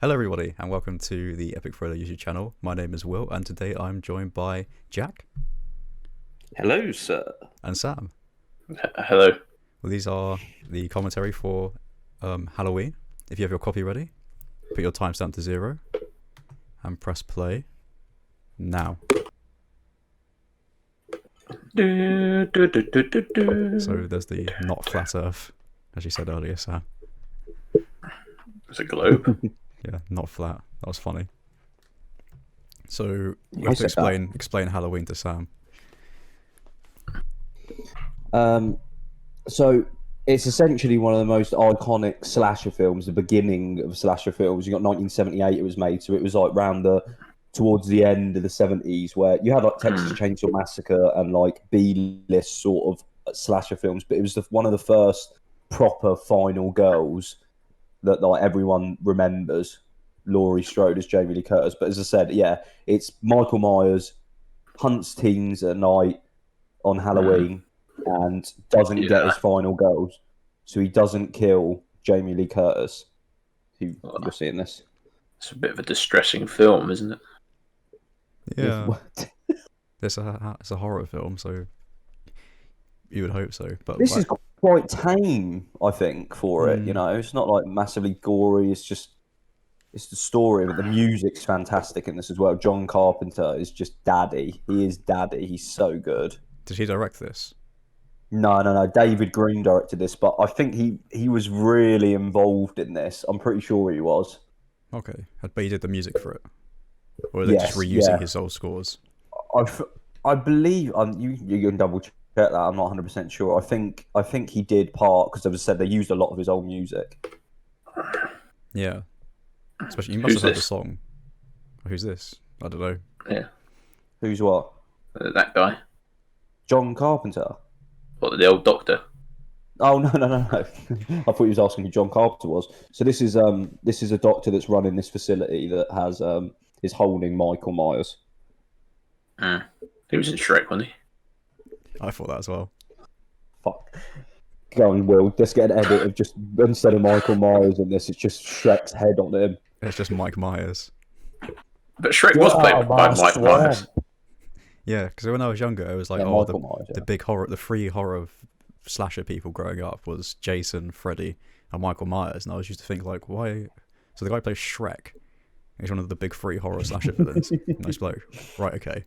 Hello everybody and welcome to the Epic Thriller YouTube channel. My name is Will and today I'm joined by Jack. Hello, sir. And Sam. Hello. Well, these are the commentary for Halloween. If you have your copy ready, put your timestamp to 0 and press play now. So there's the not flat earth, as you said earlier, Sam. It's a globe. Yeah, not flat. That was funny. So we have to explain Halloween to Sam. So it's essentially one of the most iconic slasher films, the beginning of slasher films. You got 1978 it was made, so it was like towards the end of the 70s where you had like Texas Chainsaw Massacre and like B-list sort of slasher films, but it was one of the first proper final girls that like everyone remembers. Laurie Strode as Jamie Lee Curtis, but as I said, yeah, it's Michael Myers hunts teens at night on Halloween and doesn't get his final girls, so he doesn't kill Jamie Lee Curtis. Who you're seeing this? It's a bit of a distressing film, isn't it? Yeah, it's a horror film, so you would hope so. But this is quite tame, I think, for it. You know, it's not like massively gory. It's the story, but the music's fantastic in this as well. John Carpenter is just daddy. He is daddy. He's so good. Did he direct this? No. David Green directed this, but I think he was really involved in this. I'm pretty sure he was. Okay, but he did the music for it, or are they just reusing his old scores? I believe you can double check that. I'm not 100% sure. I think he did part because, as I said, they used a lot of his old music. Yeah. Especially, you must have heard the song. Who's this? I don't know. Yeah. Who's what? That guy. John Carpenter. What, the old doctor? Oh no! I thought he was asking who John Carpenter was. So this is a doctor that's running this facility that has is holding Michael Myers. He was in Shrek, wasn't he? I thought that as well. Fuck. Go on, Will. Let's get an edit of just instead of Michael Myers in this, it's just Shrek's head on him. It's just Mike Myers. But Shrek was played by Mike Myers. Yeah, because when I was younger, it was like, the big horror, the three horror slasher people growing up was Jason, Freddy, and Michael Myers, and I was used to think like, why? So the guy plays Shrek. He's one of the big three horror slasher villains. Nice bloke. Right, okay.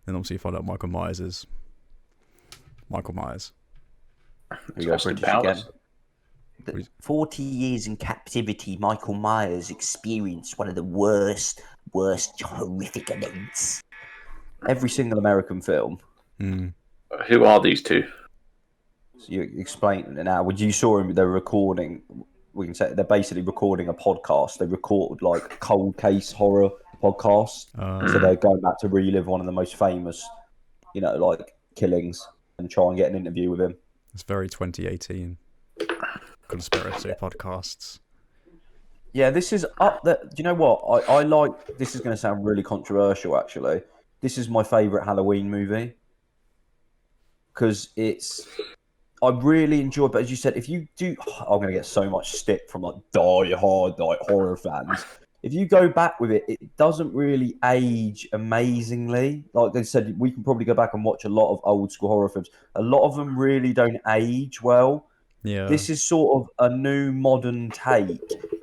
Then obviously you find out Michael Myers is Michael Myers. Here you go, British again. 40 years in captivity, Michael Myers experienced one of the worst horrific events. Every single American film. Who are these two? So you explain it now. When you saw him, they're recording. We can say they're basically recording a podcast. They record like cold case horror podcasts. So they're going back to relive one of the most famous, like killings and try and get an interview with him. It's very 2018 conspiracy podcasts. Yeah, this is up there. Do you know what? I like. This is going to sound really controversial, actually. This is my favourite Halloween movie because I really enjoy. But as you said, if you do, I'm going to get so much stick from like die-hard like horror fans. If you go back with it, it doesn't really age amazingly. Like they said, we can probably go back and watch a lot of old school horror films. A lot of them really don't age well. Yeah. This is sort of a new modern take.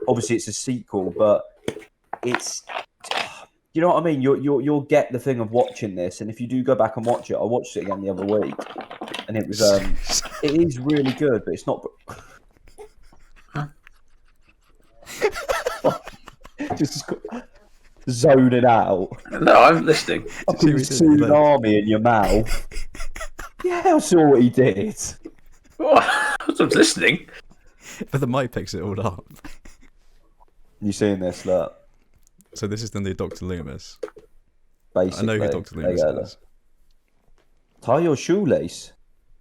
Obviously, it's a sequel, but it's, you know what I mean? You'll get the thing of watching this, and if you do go back and watch it, I watched it again the other week, and it was it is really good, but it's not. Just zoning out. No, I'm listening. Fucking tsunami in your mouth. Yeah, I saw what he did. I was listening. But the mic picks it all up. You seeing this? Look. So this is the new Dr. Loomis. Basically, I know who Dr. Loomis is. Tie your shoelace.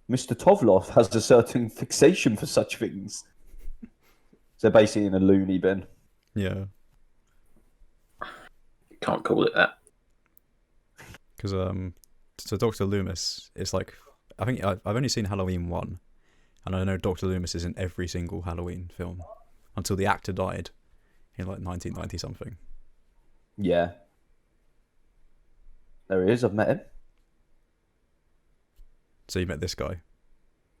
Mr. Tovlov has a certain fixation for such things. So basically in a loony bin. Yeah. Can't call it that. Because so Dr. Loomis is like, I think I've only seen Halloween 1, and I know Dr. Loomis is in every single Halloween film until the actor died. in like 1990 something. Yeah. There he is. I've met him. So you met this guy?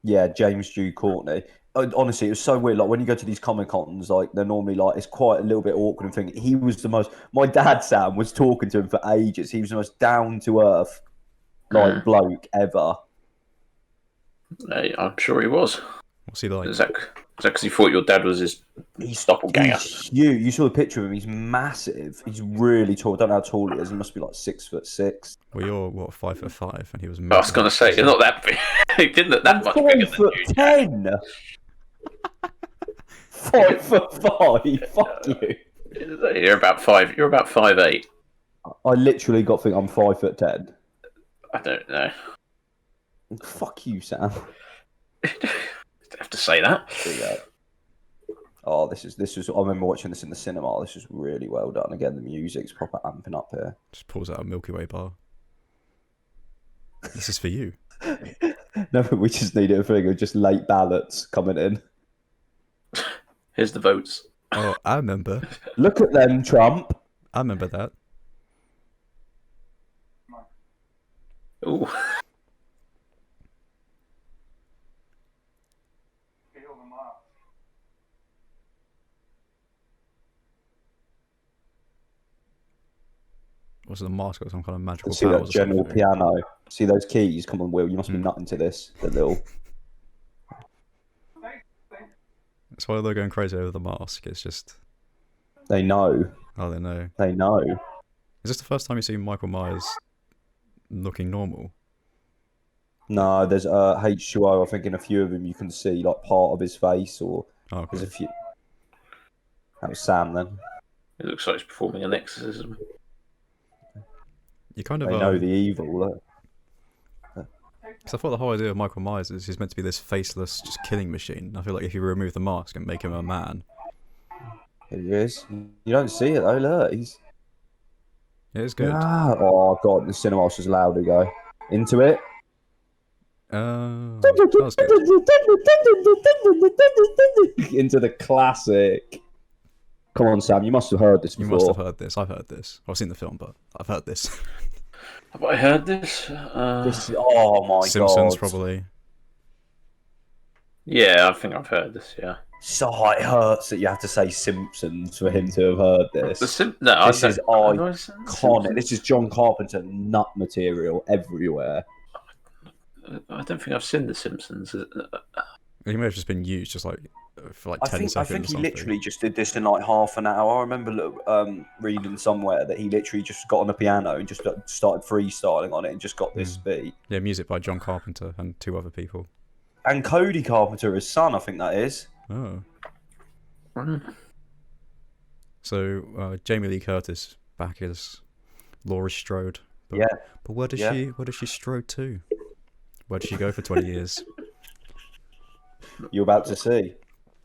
Yeah, James Dew Courtney. Honestly, it was so weird. Like when you go to these Comic Cons, like they're normally like it's quite a little bit awkward and thing. He was the most. My dad Sam was talking to him for ages. He was the most down to earth like bloke ever. I'm sure he was. What's he like? Is that because he thought your dad was his doppelganger? He's huge. You saw a picture of him. He's massive. He's really tall. I don't know how tall he is. He must be like 6'6". Well, you're what 5'5", and he was. I was going to say you're not that big. He didn't look that much bigger than you. 5'10". 5'5". Fuck you. You're about 5. You're about 5'8". I literally think I'm 5'10". I don't know. Fuck you, Sam. Don't have to say that. Yeah. Oh, this was. I remember watching this in the cinema. This was really well done. Again, the music's proper amping up here. Just pulls out a Milky Way bar. This is for you. No, we just needed a thing of just late ballots coming in. Here's the votes. Oh, I remember. Look at them, Trump. I remember that. Ooh. Was it the mask or some kind of magical See that general piano? See those keys? Come on, Will. You must be nutting to this. The little. That's why they're going crazy over the mask. It's just. They know. Oh, they know. They know. Is this the first time you see Michael Myers looking normal? No, there's H2O. I think in a few of them you can see like part of his face, or there's a few. That was Sam then. It looks like he's performing an exorcism. You kind of they know the evil. Because I thought the whole idea of Michael Myers is he's meant to be this faceless, just killing machine. I feel like if you remove the mask and make him a man. Here he is. You don't see it though. Look, he's. Yeah, it's good. Ah, oh god, the cinema was just loud to go into it. That's good. Into the classic. Come on, Sam. You must have heard this before. You must have heard this. I've heard this. I've seen the film, but I've heard this. Have I heard this? Oh my Simpsons, god. probably. Yeah, I think I've heard this. Yeah. So it hurts that you have to say Simpsons for him to have heard this. This is iconic. This is John Carpenter nut material everywhere. I don't think I've seen The Simpsons. He may have just been used just like for like 10 seconds. I think he literally just did this in like half an hour. I remember reading somewhere that he literally just got on the piano and just started freestyling on it and just got this beat. Yeah, music by John Carpenter and 2 other people. And Cody Carpenter, his son, I think that is. Oh. So Jamie Lee Curtis back as Laurie Strode. But, yeah. But where does she strode to? Where does she go for 20 years? You're about to see.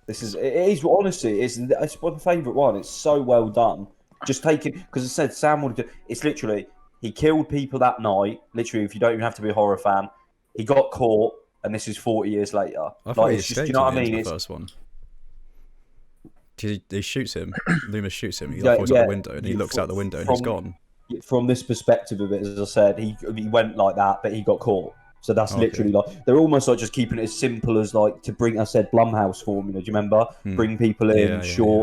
It is honestly, it's my favourite one. It's so well done. Just taking, because I said Sam wanted to. It's literally he killed people that night. Literally, if you don't even have to be a horror fan, he got caught, and this is 40 years later. I thought like, he it's escaped just, you know what I mean? The first one. He shoots him. Loomis shoots him. He falls out the window, and he looks out the window, and he's gone. From this perspective of it, as I said, he went like that, but he got caught. So that's literally like they're almost like just keeping it as simple as like to bring. I said Blumhouse formula. Do you remember? Bring people in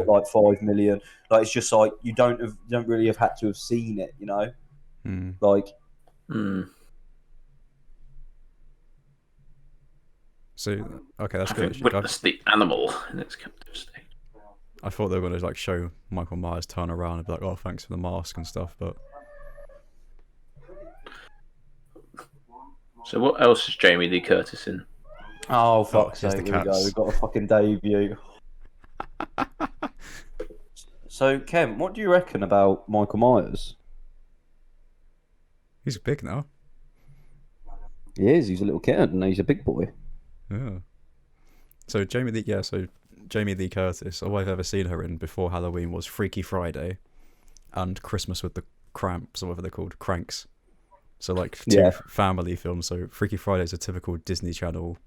like 5 million. Like it's just like you don't really have had to have seen it. You know, like. So okay, that's good. Witness the animal in its captive state. I thought they were going to like show Michael Myers turn around and be like, "Oh, thanks for the mask and stuff," but. So what else is Jamie Lee Curtis in? Oh, fuck's sake, here we go. We've got a fucking debut. So, Ken, what do you reckon about Michael Myers? He's big now. He is. He's a little kid and he's a big boy. Yeah. So Jamie Lee Curtis, all I've ever seen her in before Halloween was Freaky Friday and Christmas with the Cramps, or whatever they're called, Cranks. So like 2 family films. So Freaky Friday is a typical Disney Channel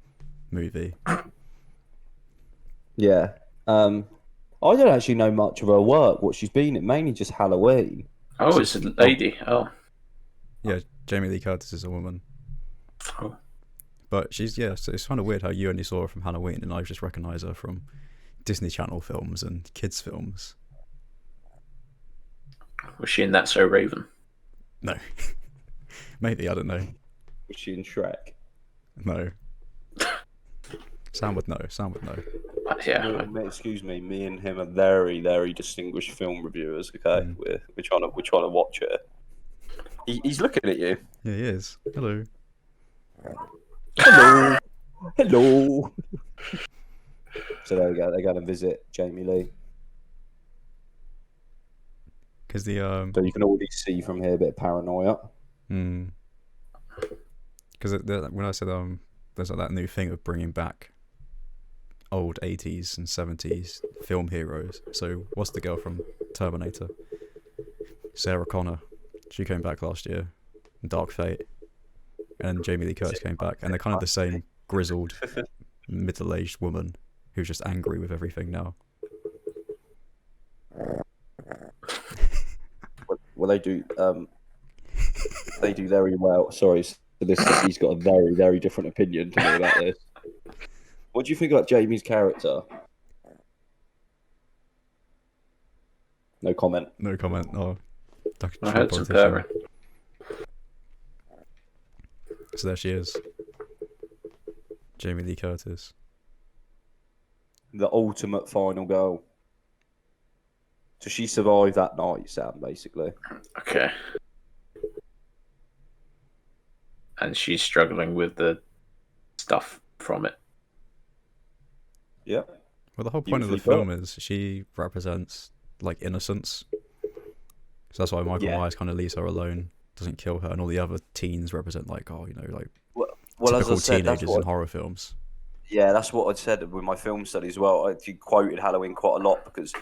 movie. Yeah. I don't actually know much of her work, what she's been in, mainly just Halloween. Oh, it's a lady. Oh. Yeah, Jamie Lee Curtis is a woman. Oh. But she's, so it's kind of weird how you only saw her from Halloween and I just recognise her from Disney Channel films and kids' films. Was she in That So Raven? No. Maybe, I don't know. Was she in Shrek? No. Sam would know. Yeah. Excuse me. Me and him are very, very distinguished film reviewers. Okay, we're trying to watch it. He's looking at you. Yeah, he is. Hello. Hello. Hello. So there we go. They're going to visit Jamie Lee. Because the So you can already see from here a bit of paranoia. Because when I said there's like that new thing of bringing back old 80s and 70s film heroes. So what's the girl from Terminator? Sarah Connor. She came back last year in Dark Fate. And Jamie Lee Curtis came back. And they're kind of the same grizzled, middle-aged woman who's just angry with everything now. Well, they do very well. Sorry, so he's got a very, very different opinion to me about this. What do you think about Jamie's character? No comment. No comment. Oh, I heard some purring. So there she is. Jamie Lee Curtis. The ultimate final goal. So she survived that night, Sam, basically. Okay. And she's struggling with the stuff from it. Yeah. Well, the whole point of the film is she represents, like, innocence. So that's why Michael Myers kind of leaves her alone, doesn't kill her, and all the other teens represent, like, typical teenagers in horror films. Yeah, that's what I'd said with my film study as well. I quoted Halloween quite a lot because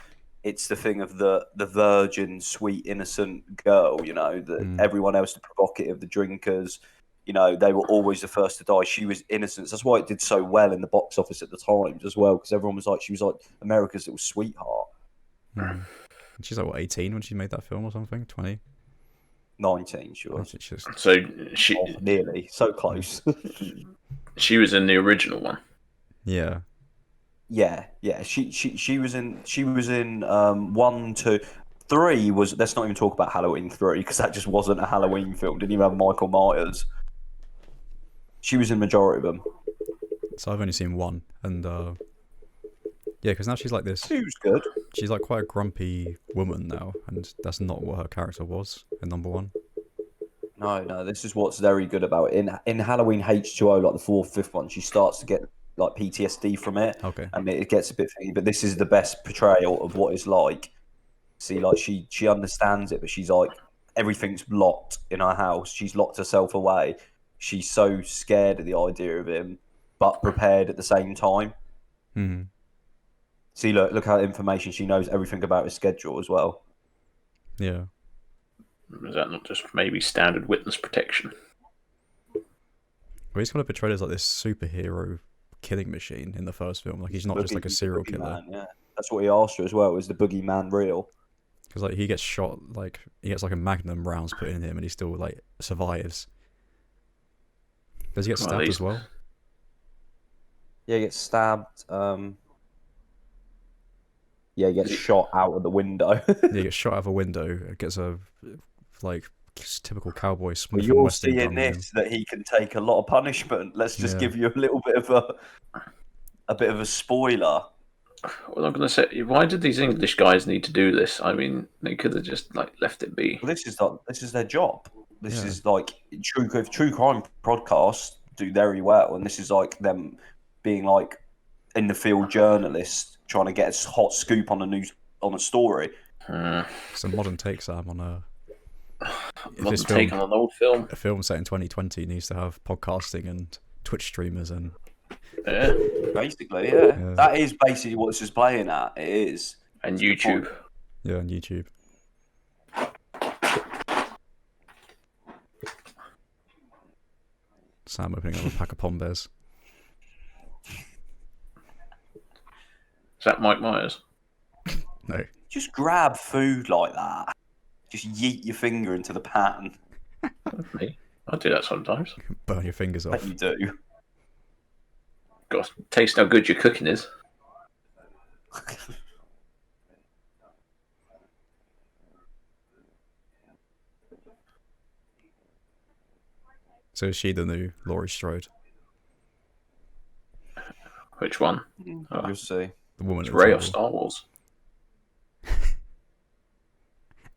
it's the thing of the virgin, sweet, innocent girl, that everyone else, the provocative, the drinkers, they were always the first to die. She was innocent. That's why it did so well in the box office at the time as well, because everyone was like, she was like America's little sweetheart. She's like, 18 when she made that film or something? 20? 19, she was. So she... nearly. So close. She was in the original one. Yeah. Yeah. She was in 1, 2, 3 was. Let's not even talk about Halloween 3 because that just wasn't a Halloween film. Didn't even have Michael Myers. She was in majority of them. So I've only seen 1, and because now she's like this. 2's good. She's like quite a grumpy woman now, and that's not what her character was in number 1. No. This is what's very good about it. In Halloween H2O, like the 4th, 5th one, she starts to get like PTSD from it. Okay. And it gets a bit thingy, but this is the best portrayal of what it's like. See, like she understands it, but she's like everything's locked in her house. She's locked herself away. She's so scared of the idea of him, but prepared at the same time. Mm-hmm. See, look how information she knows everything about his schedule as well. Yeah. Is that not just maybe standard witness protection? Well, he's kind of portrayed as like this superhero killing machine in the first film. Like he's not just like a serial killer. Yeah, that's what he asked her as well. Is the boogeyman real? Because like he gets shot, like he gets like a magnum rounds put in him, and he still like survives. Does he get stabbed as well? Yeah, he gets stabbed. Yeah, he gets shot out of the window. Yeah, he gets shot out of a window. Gets a like typical cowboy Smith. Well, you'll see in this that he can take a lot of punishment. Let's just give you a little bit of a spoiler. Well, I'm going to say, why did these English guys need to do this? I mean, they could have just like left it be. Well, this is their job. This is like true crime podcasts do very well, and this is like them being like in the field journalists trying to get a hot scoop on a story. It's a modern take, Sam, on a modern take on an old film. A film set in 2020 needs to have podcasting and Twitch streamers and. Yeah. Basically, yeah. That is basically what this is playing at. It is. And YouTube. Yeah, on YouTube. Sam opening up a pack of Pombears. Is that Mike Myers? No. Just grab food like that. Just yeet your finger into the pan. Me, I do that sometimes. Burn your fingers off. Bet you do. Got to taste how good your cooking is. So is she the new Laurie Strode? Which one? You'll see. The woman It's at the Rey of table. Star Wars.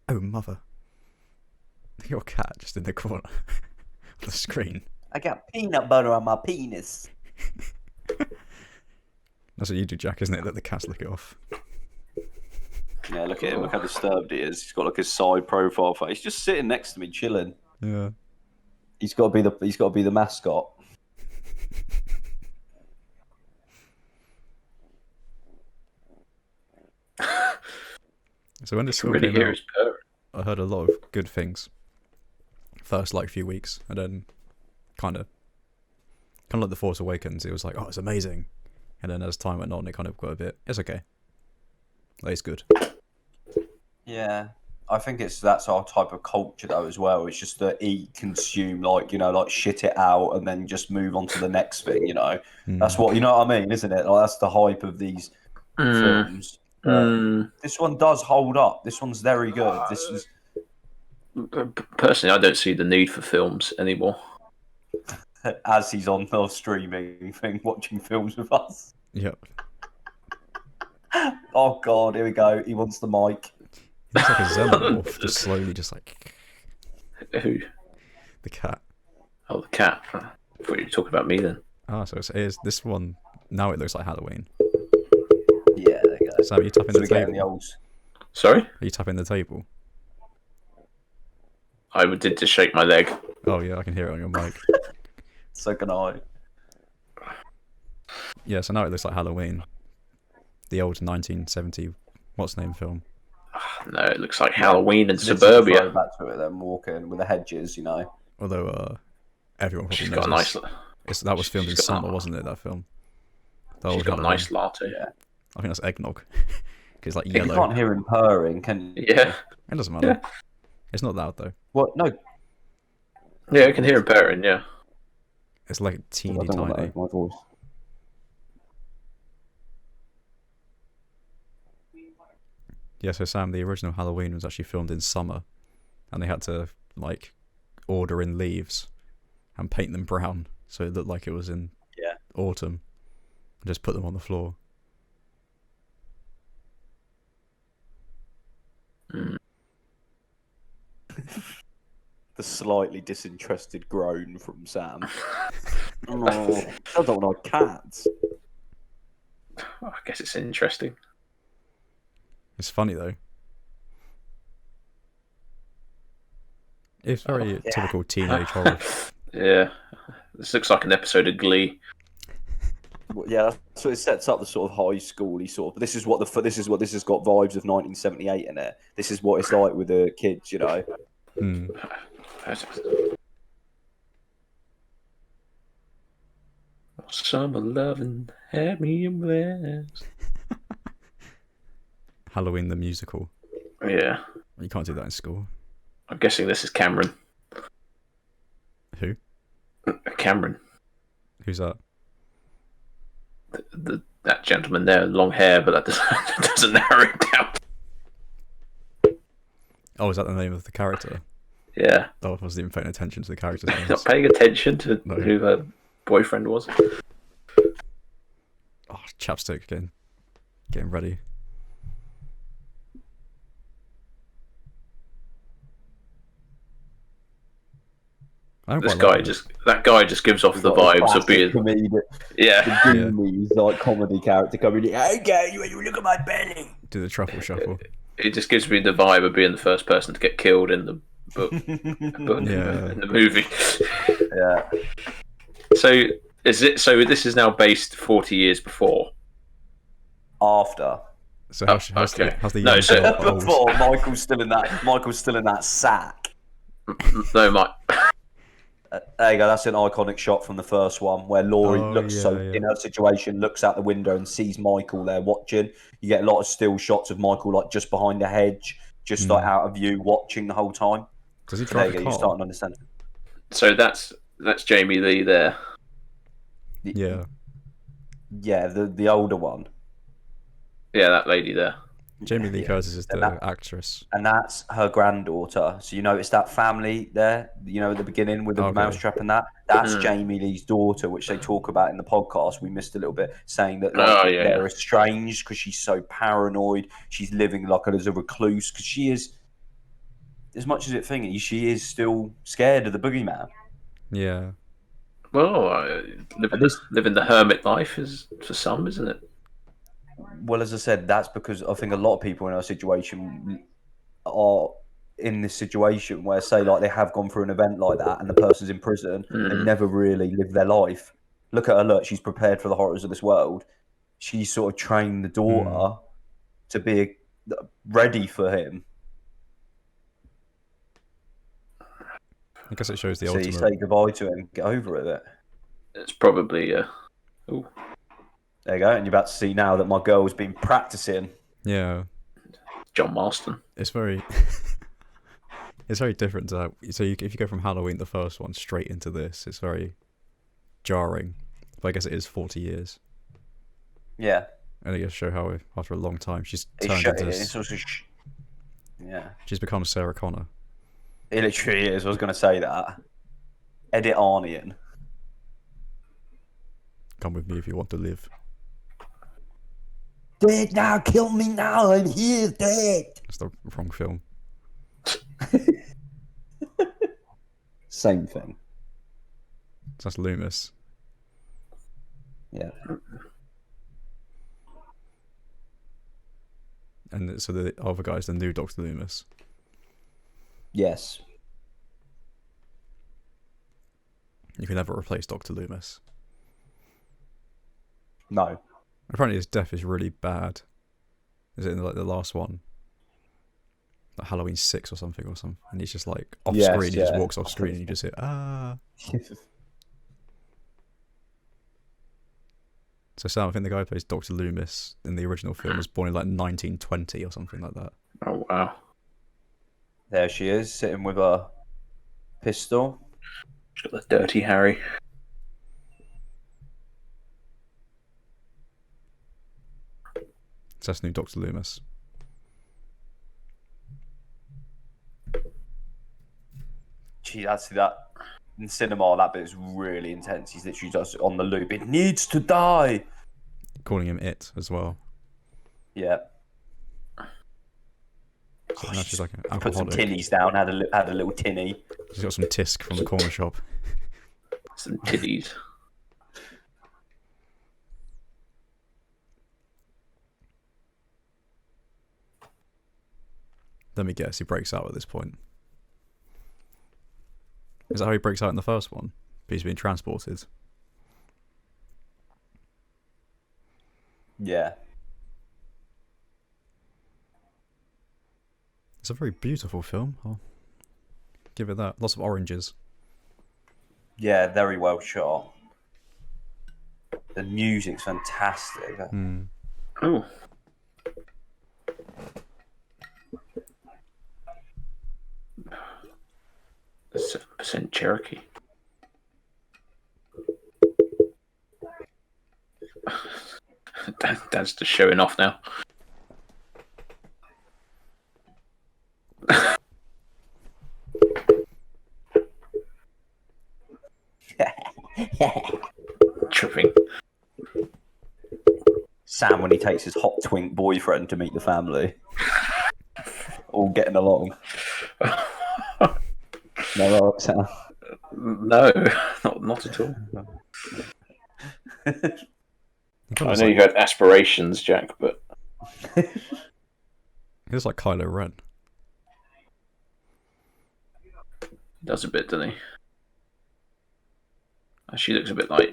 Oh, mother. Your cat just in the corner of the screen. I got peanut butter on my penis. That's what you do, Jack, isn't it? Let the cats lick it off. Yeah, look at him. Look how disturbed he is. He's got like his side profile face. He's just sitting next to me, chilling. Yeah. He's got to be the mascot. So when this film Really came hear out, his purr. I heard a lot of good things. First, like, few weeks, and then kind of like The Force Awakens, it was like, oh, it's amazing. And then as time went on, it kind of got a bit, it's okay. Like, it's good. Yeah. I think that's our type of culture though as well. It's just to eat, consume, like shit it out, and then just move on to the next thing. That's what what I mean, isn't it? Like, that's the hype of these films. This one does hold up. This one's very good. This is Personally, I don't see the need for films anymore. as he's on the streaming thing, watching films with us. Yep. Oh God, here we go. He wants the mic. He's like a xenomorph, just slowly, just like... Who? The cat. Oh, the cat. I thought you were talking about me then. Ah, so it's this one, now it looks like Halloween. Yeah, there you go. Sam, are you tapping the table? The old... Sorry? Are you tapping the table? I did just shake my leg. Oh yeah, I can hear it on your mic. So can I. Yeah, so now it looks like Halloween. The old 1970 what's name film. No, it looks like Halloween in This is suburbia. a back to it, then walking with the hedges, Although everyone probably She's knows got a nice. that was filmed in she's got summer, a- wasn't it? That film. She's got a nice latte. Yeah. I think that's eggnog. Because like You yellow. can't hear him purring, can you? Yeah. It doesn't matter. It's not loud though. What? No. Yeah, I can hear him purring. Yeah. It's like I teeny don't want that tiny. over my voice. Yeah, so Sam, the original Halloween was actually filmed in summer, and they had to like order in leaves and paint them brown so it looked like it was in autumn, and just put them on the floor. The slightly disinterested groan from Sam. Oh, I don't like cats. I guess it's interesting. It's funny though. It's very typical teenage horror. Yeah. This looks like an episode of Glee. Well, yeah, so it sets up the sort of high schooly sort of. This is what this has got vibes of 1978 in it. This is what it's like with the kids, Hmm. Summer loving had me a blast. Halloween the musical. Yeah. You can't do that in school. I'm guessing this is Cameron. Who? Cameron. Who's that? That gentleman there, long hair, but that doesn't narrow it down. Oh, is that the name of the character? Yeah. Oh, I wasn't even paying attention to the character's names. Not paying attention to No. who her boyfriend was. Oh, chapstick again. Getting ready. I don't That guy just gives off the vibes of being comedian, yeah. the Goonies, like comedy character coming in. Okay, you look at my belly. Do the truffle shuffle. It just gives me the vibe of being the first person to get killed in the book, Yeah. in the movie. Yeah. So this is now based 40 years before. After. So how's the No, young so- girl old? Before Michael's still in that sack. No, There you go. That's an iconic shot from the first one where Laurie in her situation, looks out the window and sees Michael there watching. You get a lot of still shots of Michael like just behind a hedge, just like out of view, watching the whole time. Does he drive a car? You're starting to understand. So that's Jamie Lee there. Yeah. Yeah, the older one. Yeah, that lady there. Jamie Lee Curtis is the actress. And that's her granddaughter. So you notice that family there, at the beginning with the mousetrap and that? That's Jamie Lee's daughter, which they talk about in the podcast. We missed a little bit, saying that they're estranged because she's so paranoid. She's living like as a recluse because she is, as much as it thingy, she is still scared of the boogeyman. Yeah. Well, living the hermit life is for some, isn't it? Well, as I said, that's because I think a lot of people in our situation are in this situation where, say, like they have gone through an event like that and the person's in prison, they never really lived their life. Look at her, look, she's prepared for the horrors of this world. She sort of trained the daughter to be ready for him. I guess it shows the ultimate. So you say goodbye to him, get over it. It's probably Ooh. There you go, and you're about to see now that my girl's been practicing. Yeah. John Marston. It's very it's very different to that. So if you go from Halloween, the first one, straight into this, it's very jarring. But I guess it is 40 years. Yeah. And it just show how after a long time she's turned into she's become Sarah Connor. It literally is. I was going to say that. Edit Arnian. Come with me if you want to live. Dead now, kill me now, I'm here, dead. That's the wrong film. Same thing. That's Loomis. Yeah. And so the other guy's the new Dr. Loomis. Yes. You can never replace Dr. Loomis. No. Apparently his death is really bad. Is it in like the last one? Like Halloween 6 or something. And he's just like off screen, he just walks off screen and you just hear, ah. So Sam, I think the guy who plays Dr. Loomis in the original film was born in like 1920 or something like that. Oh, wow. There she is, sitting with a pistol. She's got the Dirty Harry. So that's new Dr. Loomis. Gee, that's that. In cinema, that bit is really intense. He's literally just on the loop. It needs to die. Calling him it as well. Yeah. So now she's like an alcoholic. Put some tinnies down. Had a little tinny. She's got some tisk from the corner shop. Some titties. Let me guess, he breaks out at this point. Is that how he breaks out in the first one? He's being transported. Yeah. It's a very beautiful film. I'll give it that. Lots of oranges. Yeah, very well shot. The music's fantastic. Oh. The 7% Cherokee. Dad's just showing off now. Tripping. Sam, when he takes his hot twink boyfriend to meet the family, all getting along. No, Sam. No, not at all. I know you had aspirations, Jack, but he looks like Kylo Ren. He does a bit, doesn't he? She looks a bit like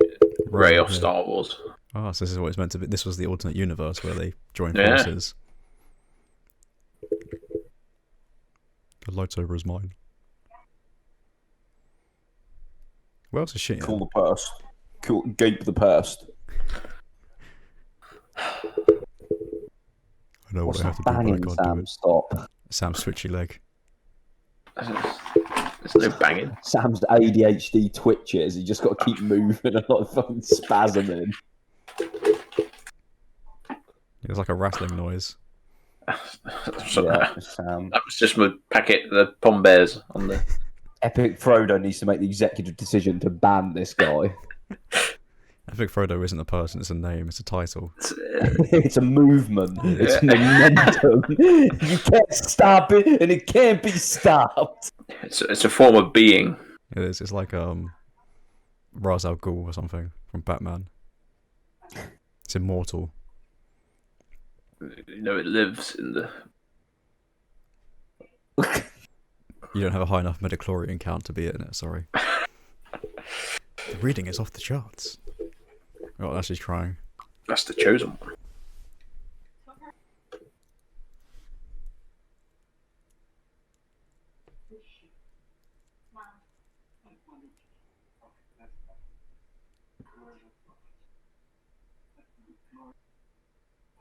Rey off Star Wars. Oh, so this is what it's meant to be. This was the alternate universe where they join forces. The lightsaber is mine. What else is she in? Call the purse. Gape the purse. I know What's what I have that to do, but I banging, can't do Sam? it. Stop. Sam's switchy leg. There's no banging. Sam's ADHD twitches. He just got to keep moving and like fucking spasming. It's like a rattling noise. So Yeah, Sam. that was just my packet, the Pom Bears on the. Epic Frodo needs to make the executive decision to ban this guy. I think Frodo isn't a person, it's a name, it's a title. It's a movement. It's momentum. You can't stop it, and it can't be stopped. It's a form of being. It is. It's like Ra's al Ghul or something from Batman. It's immortal. You know, it lives in the. You don't have a high enough midichlorian count to be in it, sorry. The reading is off the charts. Oh, that's just trying. That's the chosen one.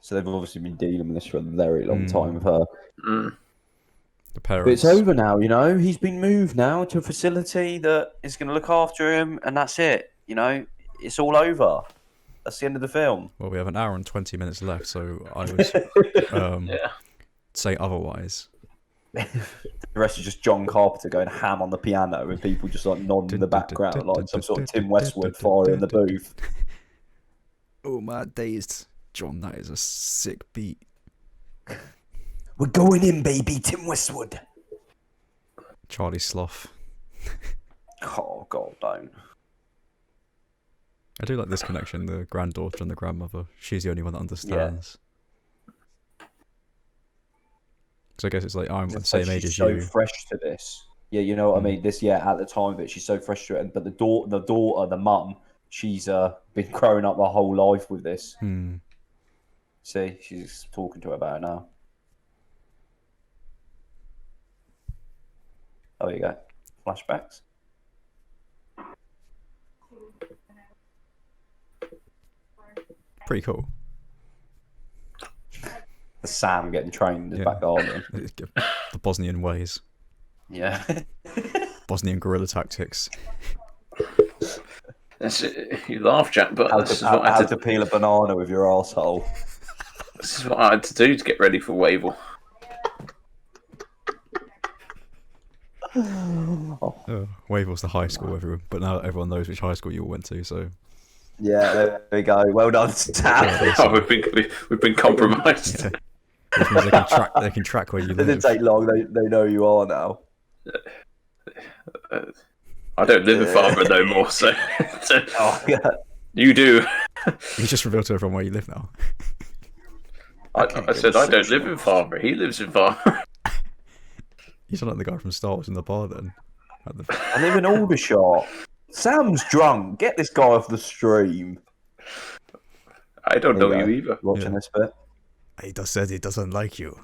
So they've obviously been dealing with this for a very long time with her. Mm. The parents. But it's over now, you know. He's been moved now to a facility that is going to look after him, and that's it. You know, it's all over. That's the end of the film. Well, we have an hour and 20 minutes left, so I would say otherwise. The rest is just John Carpenter going ham on the piano and people just like nodding in the background like some sort of Tim Westwood fire in the booth. Oh my days, John, that is a sick beat. We're going in, baby, Tim Westwood. Charlie Sloth. Oh, God, don't. I do like this connection, the granddaughter and the grandmother. She's the only one that understands. So I guess it's like, I'm the same age as you. She's so fresh to this. Yeah, you know what I mean? This, at the time of it, she's so fresh to it. But the daughter, the mum, she's been growing up her whole life with this. See, she's talking to her about it now. Oh, there you go. Flashbacks. Pretty cool. Sam getting trained in back garden. The Bosnian ways. Yeah. Bosnian guerrilla tactics. You laugh, Jack, but How to peel a banana with your arsehole. This is what I had to do to get ready for Wavell. Wavell's the high school, everyone, but now everyone knows which high school you all went to, so... Yeah, there we go. Well done, Sam. We've been compromised. Yeah. Which means they can track where you live. It didn't take long. They know who you are now. I don't live in Farnborough no more, so Oh, yeah. You do. You just revealed to everyone where you live now. I said I don't live in Farnborough. He lives in Farnborough. You sound like the guy from Star Wars in the bar then. I live in Aldershot. Sam's drunk. Get this guy off the stream. I don't know you either. Watching this bit. He just said he doesn't like you.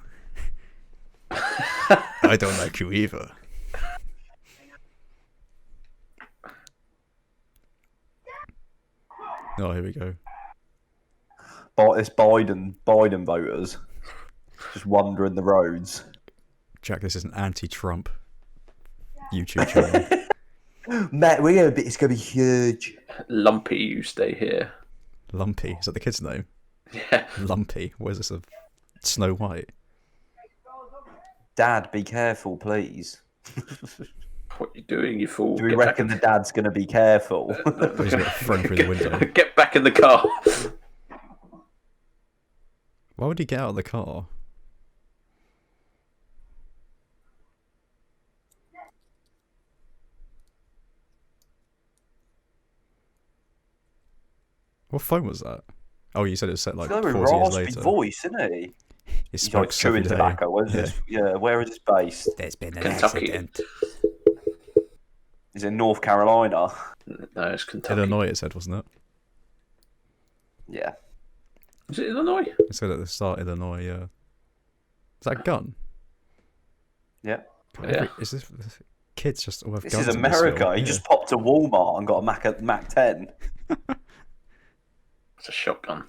I don't like you either. Oh, here we go. It's Biden voters just wandering the roads. Jack, this is an anti-Trump YouTube channel. Matt, it's gonna be huge. Lumpy, you stay here. Lumpy, is that the kid's name? Yeah. Lumpy, where's this? Snow White? Dad, be careful, please. What are you doing, you fool? Do we reckon the dad's gonna be careful? He's got thrown through the window. Get back in the car. Why would he get out of the car? What phone was that? Oh, you said it was set like 40 years later. Voice, isn't he? He's like chewing tobacco. Where is this based? There's been an Kentucky. accident. Is it North Carolina? No, it's Kentucky. Illinois, it said, wasn't it? Yeah. Is it Illinois? It said at the start, Illinois, yeah. Is that a gun? Yeah. Yeah. Is this kids just all have This guns? is in America. film? He Yeah. just popped up to Walmart and got a Mac 10. It's a shotgun.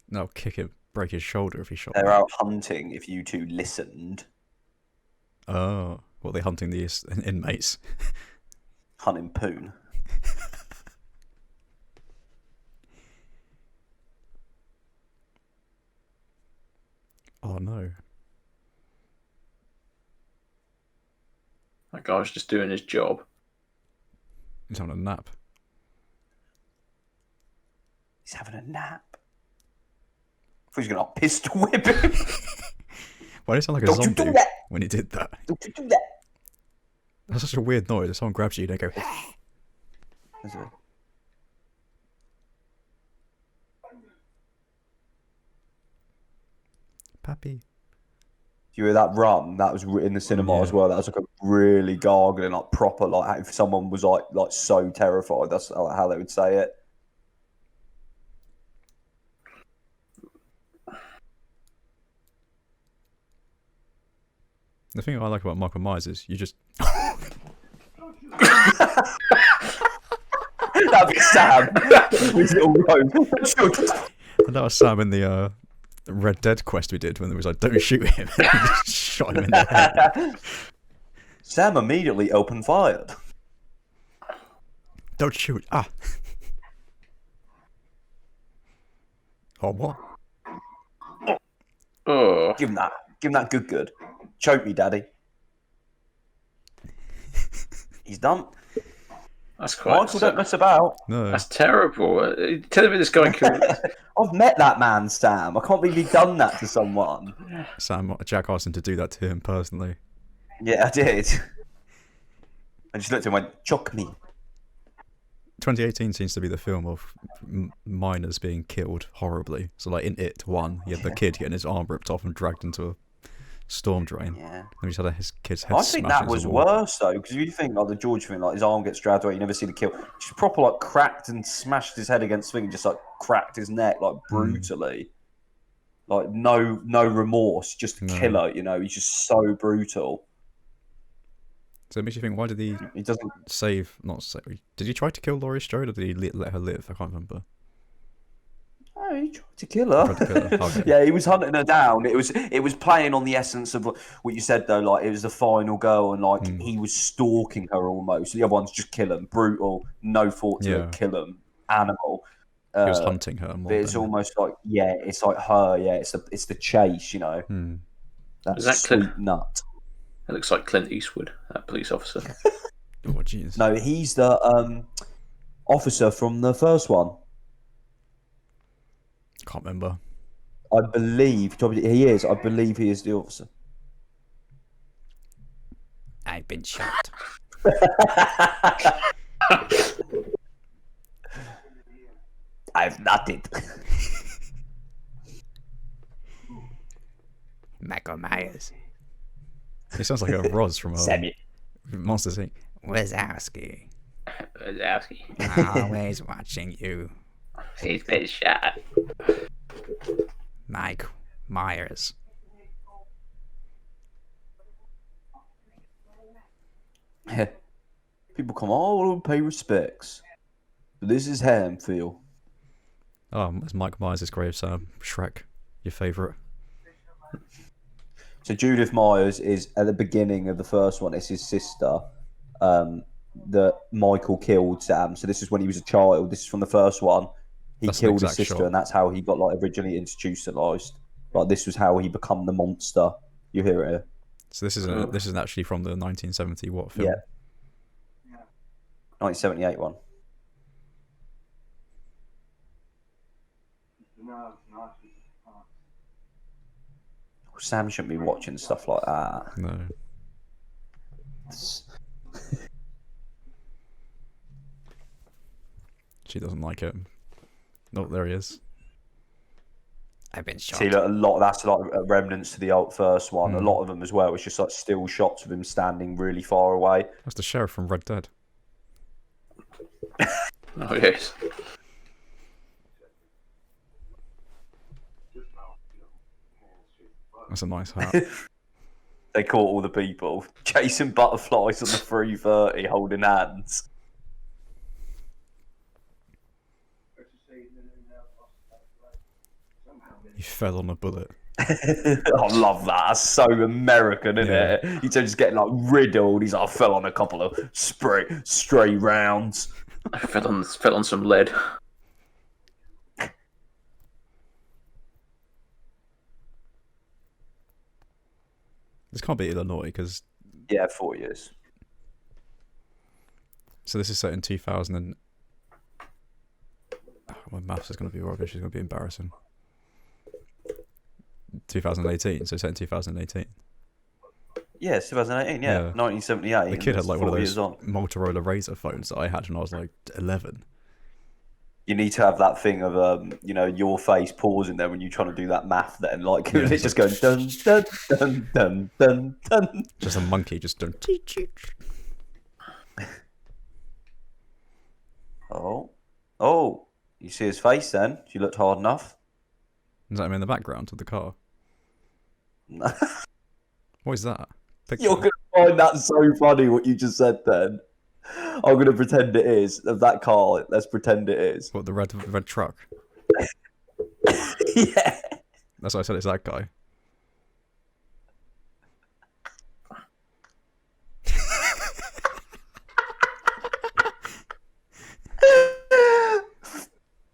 No, kick him, break his shoulder if he shot. They're out hunting. If you two listened. Oh, what, they hunting these inmates? Hunting Poon. Oh no. That guy was just doing his job. He's having a nap. He's having a nap. I thought he was going to pistol whip him. Why did it sound like a Don't you zombie do that. when he did that? Don't you do that. That's such a weird noise. If someone grabs you, they go. Is it? Pappy. You hear that rum? That was in the cinema as well. That was like a really gargling, like proper, like if someone was like so terrified, that's how they would say it. The thing I like about Michael Myers is you just. That'd be Sam. His little robe. And that was Sam in the Red Dead quest we did when there was like, don't shoot him. Just shot him in the head. Sam immediately opened fire. Don't shoot. Ah. Oh, what? Oh, Give him that. Give him that good. Choke me, daddy. He's done. that's quite. Michael, don't mess about. No. That's terrible. Telling me this guy killed. I've met that man, Sam. I can't believe he'd done that to someone. Jack asked him to do that to him personally. Yeah, I did. I just looked at him and went, choke me. 2018 seems to be the film of minors being killed horribly. So like in It 1, you had the kid getting his arm ripped off and dragged into a storm drain. Yeah. And he just had his kid's head I think smashed that into was the wall. worse though, because you think like the George thing, like his arm gets dragged away, you never see the kill. Just proper like cracked and smashed his head against the thing, and just like cracked his neck like brutally. Like no remorse, just a killer. You know, he's just so brutal. So it makes you think, why did he doesn't not save? Did he try to kill Laurie Strode or did he let her live? I can't remember. Oh, he tried to kill her. Okay. Yeah, he was hunting her down. It was playing on the essence of what you said though. Like it was the final girl, and like he was stalking her almost. The other ones just kill him, brutal, no thought to it, kill him, animal. He was hunting her more. But it's almost like it's like her. Yeah, it's the chase. You know, Is that sweet nut. It looks like Clint Eastwood, that police officer. Oh jeez. No, he's the officer from the first one. Can't remember. I believe he is. I believe he is the officer. I've been shot. I've nutted. Michael Myers. He sounds like a Roz from Monsters Inc. Wazowski. Always watching you. He's been shot. Mike Myers. People come all over and pay respects. But this is Hamfield. Oh, it's Mike Myers' grave, Sam. Shrek, your favourite. So Judith Myers is at the beginning of the first one. It's his sister that Michael killed, Sam. So this is when he was a child. This is from the first one. He killed his sister, and that's how he got like originally institutionalized. Like this was how he become the monster. You hear it here. So this isn't actually from the 1970 what film? Yeah. 1978 one. Sam shouldn't be watching stuff like that. No. She doesn't like it. Oh, there he is. I've been shot. See, a lot. That's like remnants to the old first one. A lot of them as well. It's just like still shots of him standing really far away. That's the sheriff from Red Dead. Oh yes. That's a nice hat. They caught all the people chasing butterflies on the 330, holding hands. He fell on a bullet. I love that. That's so American, isn't it? He's just getting like riddled. He's like, I fell on a couple of stray rounds. I fell on some lead. This can't be Illinois because. Yeah, 4 years. So this is set in 2000 and. Oh, my maths is going to be rubbish. It's going to be embarrassing. 2018. So set in 2018. Yeah, it's 2018. Yeah, 1978. The kid had like one of those on. Motorola Razr phones that I had when I was like 11. You need to have that thing of your face pausing there when you're trying to do that math. Then it's just going dun dun dun dun dun dun. Just a monkey just done. Oh! You see his face then? She looked hard enough. Is that him in the background of the car? What is that? Picture? You're going to find that so funny what you just said then. I'm going to pretend it is. Of that car, let's pretend it is. What, the red truck? Yeah. That's what I said, it's that guy.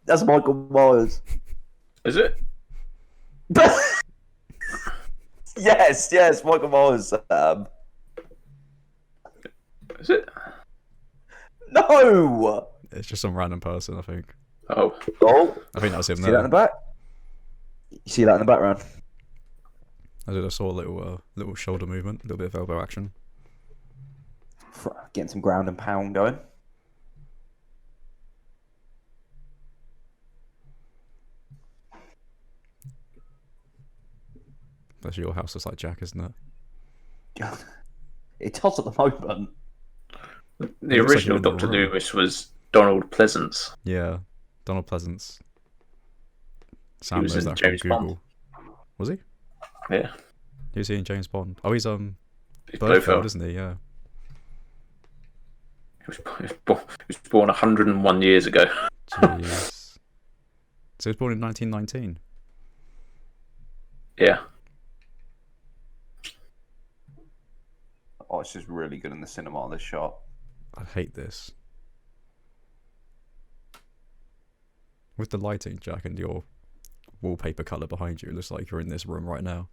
That's Michael Myers. Is it? Yes, Michael Myers. Is it? No! It's just some random person, I think. Oh. I think that was him See there. that in the back? You see that in the background? I saw a little shoulder movement, a little bit of elbow action. Getting some ground and pound going. That's your house, it's like Jack, isn't it? It does at the moment. The original Dr. Loomis was Donald Pleasance. Yeah, Donald Pleasance. Sam He was knows in that from James Google. Bond. Was he? Yeah. He was in James Bond. Oh, he's He's Blofeld, isn't he? Yeah. He was born 101 years ago. Jeez. So he was born in 1919. Yeah. Oh, it's just really good in the cinema, this shot. I hate this. With the lighting, Jack, and your wallpaper colour behind you, it looks like you're in this room right now.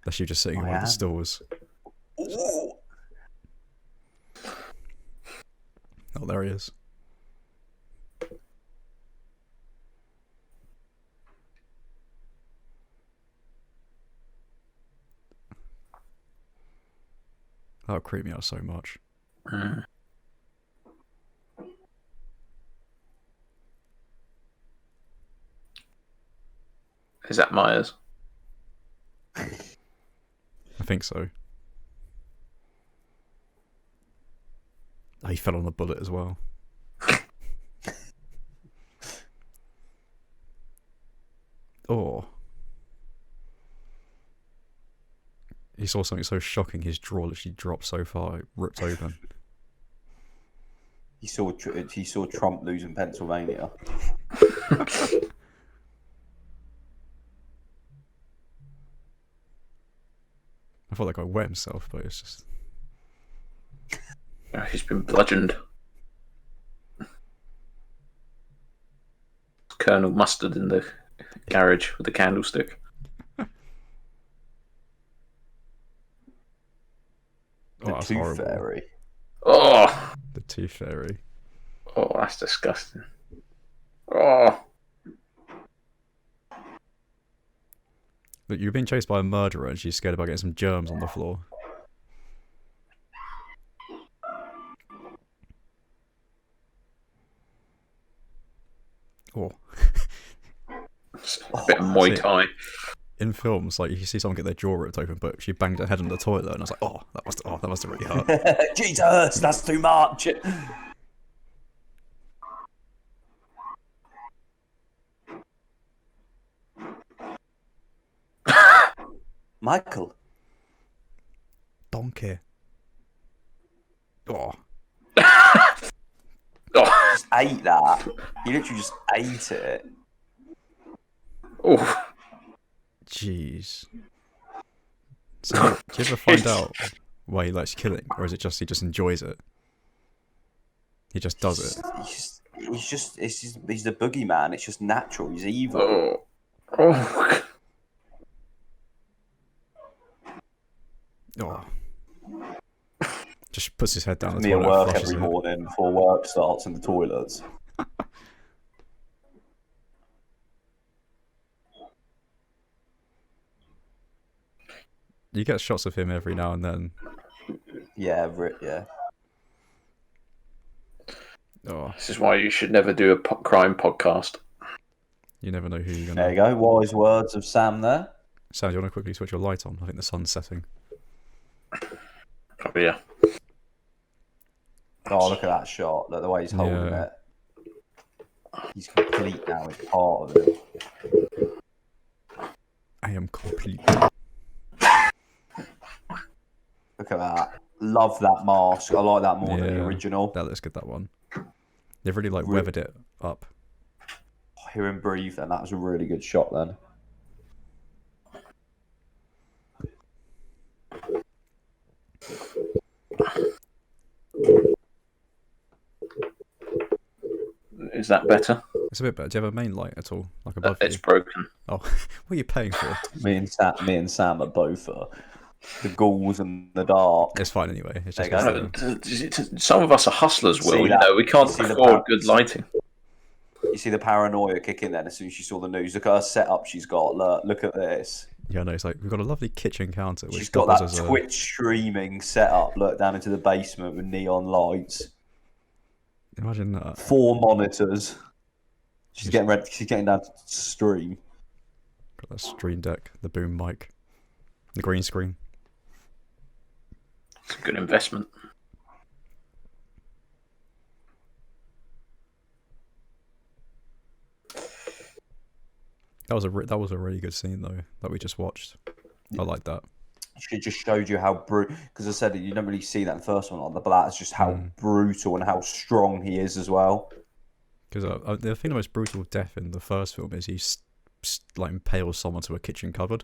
Unless you're just sitting in one of the stores. Ooh. Oh, there he is. That would creep me out so much. Mm. Is that Myers? I think so. Oh, he fell on a bullet as well. Oh. He saw something so shocking, his jaw literally dropped so far, it ripped open. He saw Trump losing Pennsylvania. I thought that guy wet himself, but it's just... He's been bludgeoned. Colonel Mustard in the garage with the candlestick. The that's Tooth horrible. Fairy. Oh! The Tooth Fairy. Oh, that's disgusting. Oh! Look, you're being chased by a murderer and she's scared about getting some germs on the floor. Oh. A bit of Muay Thai. In films, like you see someone get their jaw ripped open, but she banged her head on the toilet, and I was like, "Oh, that must have really hurt." Jesus, that's too much. Michael. Donkey. Oh. Oh. Just ate that. He literally just ate it. Oh. Jeez. So, do you ever find out why he likes killing, or is it just he just enjoys it? He just does it. He's the boogeyman. It's just natural. He's evil. Oh. Oh. Oh. Just puts his head down the Me at toilet. work Flushes every it. morning before work starts in the toilets. You get shots of him every now and then. Yeah, yeah. Oh, This is why you should never do a crime podcast. you never know who you're gonna. There you go. Wise words of Sam there. Sam, do you want to quickly switch your light on? I think the sun's setting. Oh, yeah. Oh, look at that shot. Look the way he's holding it. He's complete now. He's part of it. I am complete. Look at that. Love that mask. I like that more than the original. That looks good, that one. They've really weathered it up. Hear him breathe then. That was a really good shot then. Is that better? It's a bit better. Do you have a main light at all, like above It's you? broken. Oh, what are you paying for? Me and Sam are both the ghouls and the dark. It's fine anyway. It's just Some of us are hustlers, Will. You know, we can't afford good lighting. You see the paranoia kick in then as soon as she saw the news. Look at her setup she's got. Look at this. Yeah, no, it's like we've got a lovely kitchen counter. She's got that Twitch streaming setup. Look down into the basement with neon lights. Imagine that. 4 monitors. She's getting ready. She's getting down to stream. Got that stream deck, the boom mic, the green screen. It's a good investment. That was a really good scene though that we just watched. I like that. She just showed you how brutal. Because I said you don't really see that in the first one. But that's just how brutal and how strong he is as well. Because I think the most brutal death in the first film is he like impales someone to a kitchen cupboard.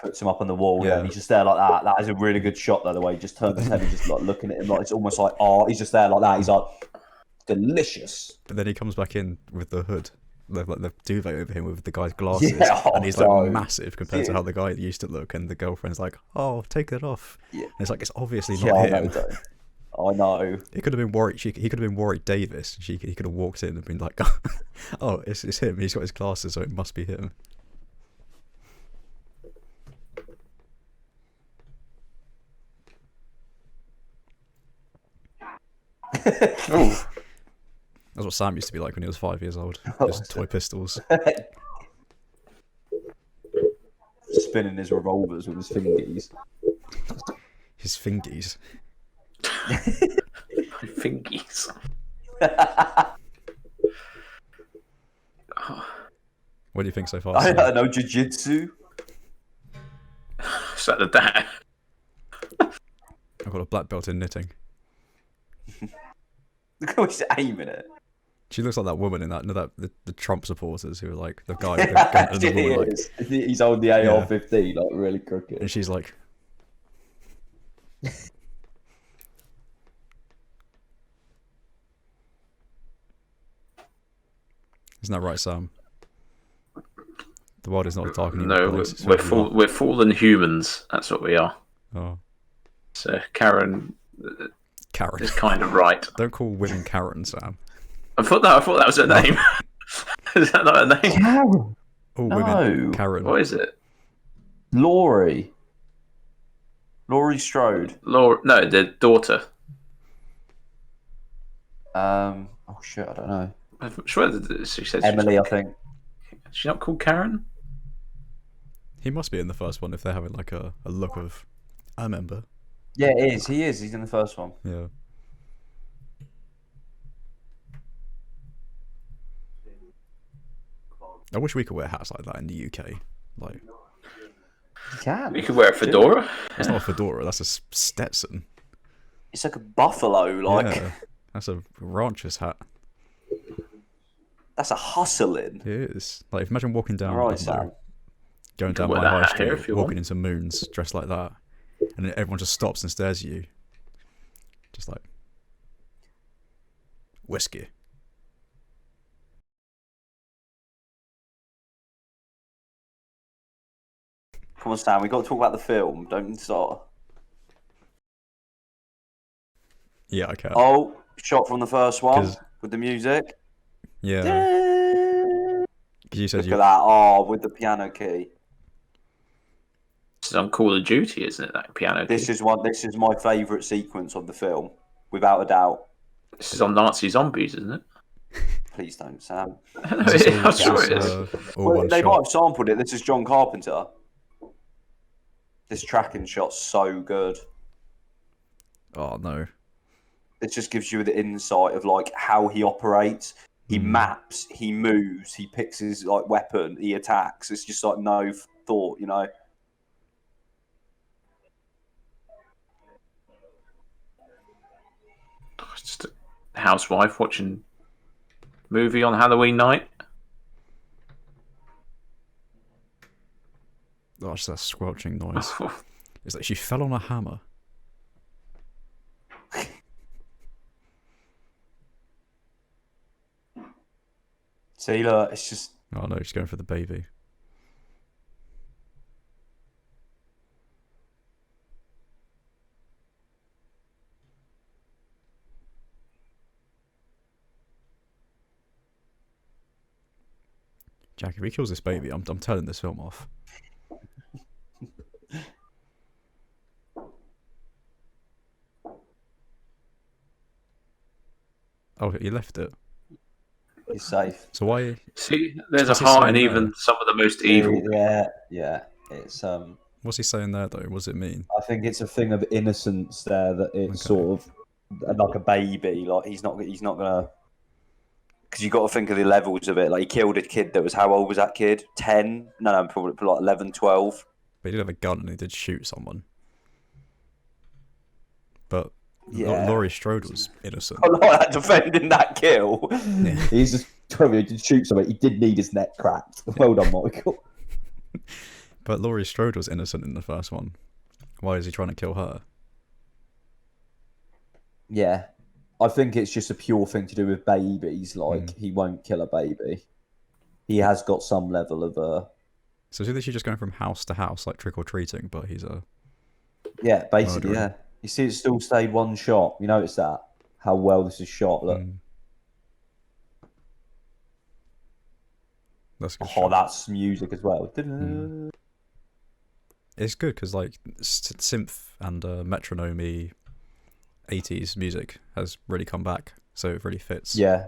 Puts him up on the wall, and he's just there like that. That is a really good shot, though. The way he just turns his head and just like looking at him, like it's almost like he's just there like that. He's like delicious. But then he comes back in with the hood, like the duvet over him with the guy's glasses, and he's like massive compared to how the guy used to look. And the girlfriend's like, "Oh, take that off." Yeah. And it's like it's obviously not him. I know. It could have been Warwick. He could have been Warwick Davis. He could have walked in and been like, "Oh, it's him. He's got his glasses, so it must be him." Oh. That's what Sam used to be like when he was 5 years old. Just toy pistols. Spinning his revolvers with his fingies. His fingies. Fingies. What do you think so far? I don't know, jiu-jitsu. Is that the dad? I've got a black belt in knitting. Look how he's aiming it. She looks like that woman in the Trump supporters who are like the guy with the gun and the woman, like, he's holding the AR-15 like really crooked. and she's like, isn't that right, Sam? The world is not dark anymore. No, we're fallen humans. That's what we are. Oh, so Karen is kind of right. Don't call women Karen, Sam. I thought that was her name. Is that not her name? Karen. All women Karen. What is it? Laurie Strode. No, the daughter. Oh shit, I don't know. I'm sure that she says Emily, I think. Is she not called Karen? He must be in the first one if they're having like a look of a member. Yeah, it is. He is. He's in the first one. Yeah. I wish we could wear hats like that in the UK. Like, You can. You could wear a fedora. It's not a fedora. That's a Stetson. It's like a buffalo, like. Yeah, that's a rancher's hat. That's a hustling. It is. Like, imagine walking down, Right, Sam. going down wear my that high hat here street, if you walking want. into Moons dressed like that, and then everyone just stops and stares at you, just like whiskey. Come on, Sam. We got to talk about the film. Don't start. Yeah, I can. Oh, shot from the first one 'Cause- with the music. Yeah, because you said Look at that. Oh, with the piano key. This is on Call of Duty, isn't it? That piano. This key? is my favourite sequence of the film, without a doubt. This is on Nazi zombies, isn't it? Please don't, Sam. I'm sure it is. all one They shot. might have sampled it. This is John Carpenter. This tracking shot's so good. Oh no. It just gives you the insight of like how he operates. He maps, he moves, he picks his like weapon, he attacks. It's just like no thought, you know. It's just a housewife watching movie on Halloween night. Oh, it's that squelching noise. It's like she fell on a hammer. See, look, it's just Oh no, she's going for the baby. Jack, if he kills this baby, I'm turning this film off. Oh, he left it. he's safe. So why? See, there's What's a he heart saying in there? even some of the most evil. Yeah. It's What's he saying there though? What does it mean? I think it's a thing of innocence there that it's Okay. sort of like a baby. Like he's not gonna. Because you got to think of the levels of it. Like he killed a kid that was how old was that kid? 10? No, probably like 11, 12. But he did have a gun and he did shoot someone. But Yeah. Laurie Strode was innocent. I like that defending that kill. Yeah. he's just trying to shoot somebody. He did need his neck cracked. Well done, Michael. But Laurie Strode was innocent in the first one. Why is he trying to kill her? Yeah. I think it's just a pure thing to do with babies. Like, he won't kill a baby. He has got some level of So is he literally just going from house to house, like trick-or-treating, but he's a... Yeah, basically, Murdering. yeah. You see, it still stayed one shot. You notice that? How well this is shot. Look. That's a good Oh, shot. that's music as well. It's good because like synth and metronome 80s music has really come back, so it really fits. Yeah.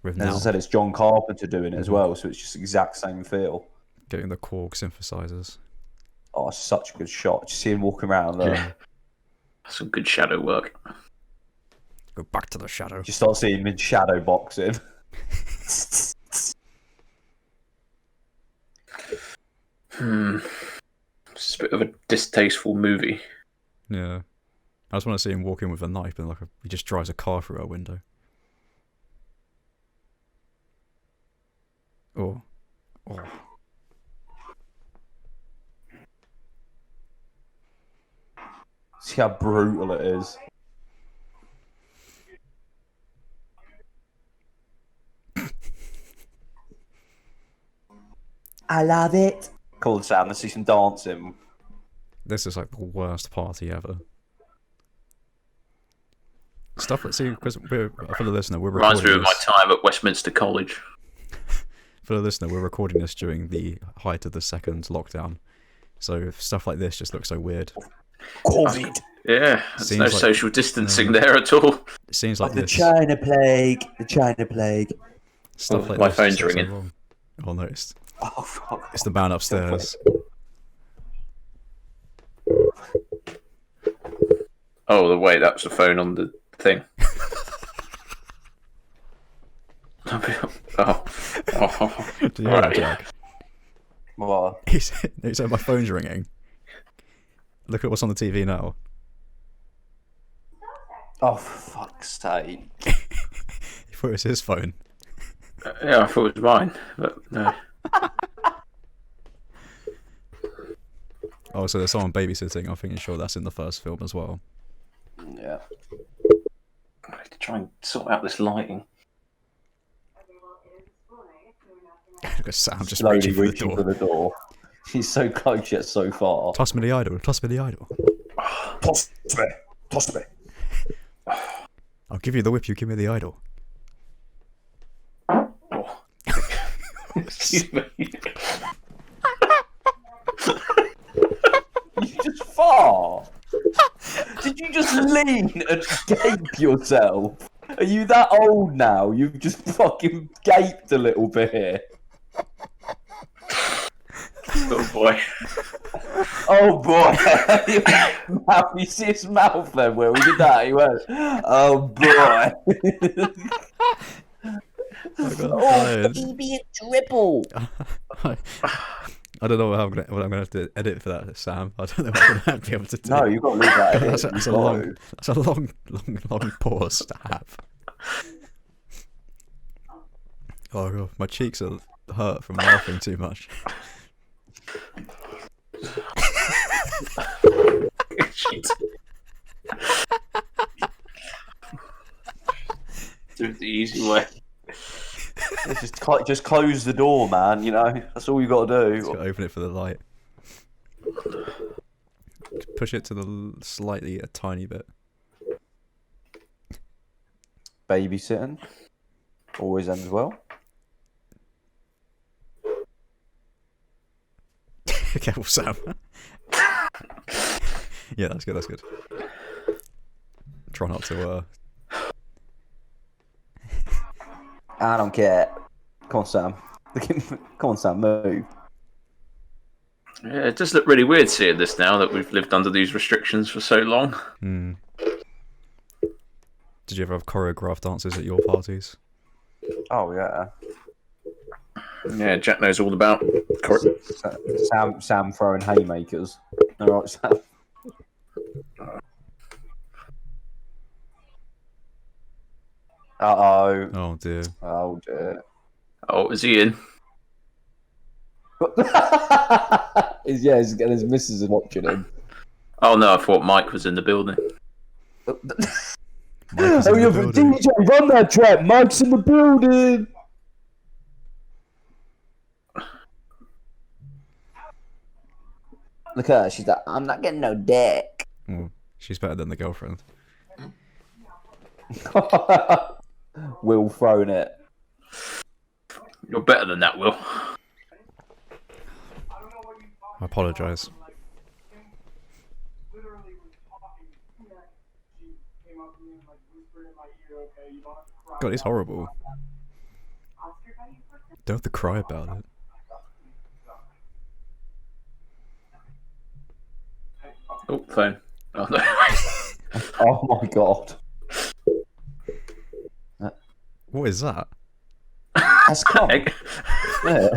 With As now I said, it's John Carpenter doing it as well, so it's just exact same feel. getting the Korg synthesizers. Oh, such a good shot. Just see him walking around there. Yeah. Some good shadow work. Go back to the shadow. You start seeing him in shadow boxing. It's a bit of a distasteful movie. Yeah. I just want to see him walking with a knife and he just drives a car through our window. Oh. See how brutal it is. I love it. Cool, Sam. Let's see some dancing. This is like the worst party ever. Stuff that, see, because for the listener, we're Reminds me recording of my this. time at Westminster College. For the listener, we're recording this during the height of the second lockdown. So stuff like this just looks so weird. COVID. Yeah, there's Seems no like- social distancing there at all. It seems like The this. China plague. The China plague. Stuff Oh, like my this phone's just looks so ringing. wrong. Oh no, it's Oh, fuck. the man upstairs. Oh, wait, that was the phone on the thing. Oh. Do you hear that, Alright. Jack? What? He said my phone's ringing. Look at what's on the TV now. Oh, for fuck's sake. He thought it was his phone. Yeah, I thought it was mine, but no. Oh, so there's someone babysitting. I'm thinking sure that's in the first film as well. Yeah. I need to try and sort out this lighting. Look at Sam just Slowly reaching for the door. He's so close yet so far. Toss me the idol. Toss me the idol. Toss me. Toss me. I'll give you the whip. You give me the idol. Oh. Excuse me. You just fart. Did you just lean and gape yourself? Are you that old now? You've just fucking gaped a little bit here. Oh boy. Oh boy. You see his mouth then where we did that? He went, oh boy. Oh, baby, a triple. I don't know what I'm gonna have to edit for that, Sam. I don't know what I'm gonna be able to do. No, you've got to leave that in. That's a long pause to have. Oh god, my cheeks are hurt from laughing too much. Do it the easy way. Just close the door, man. You know, that's all you got to do. Just gotta open it for the light. Push it to the slightly a tiny bit. Babysitting always ends well. Careful, Sam. Yeah, that's good. That's good. Try not to. I don't care. Come on, Sam. Come on, Sam. Move. Yeah, it does look really weird seeing this now that we've lived under these restrictions for so long. Hmm. Did you ever have choreographed dances at your parties? Oh yeah. Yeah, Jack knows all about. Sam throwing haymakers. All right, Sam. Uh-oh. Oh dear. Oh dear. Oh, is he in? His missus is watching him. Oh no, I thought Mike was in the building. Oh, yeah, DJ, run that track. Mike's in the building. Look at her. She's like, I'm not getting no dick. Oh, she's better than the girlfriend. Will throwing it. You're better than that, Will. I apologise. God, it's horrible. Don't have to cry about it. Oh, phone. Oh no. Oh my god. What is that? That's cum. Yeah.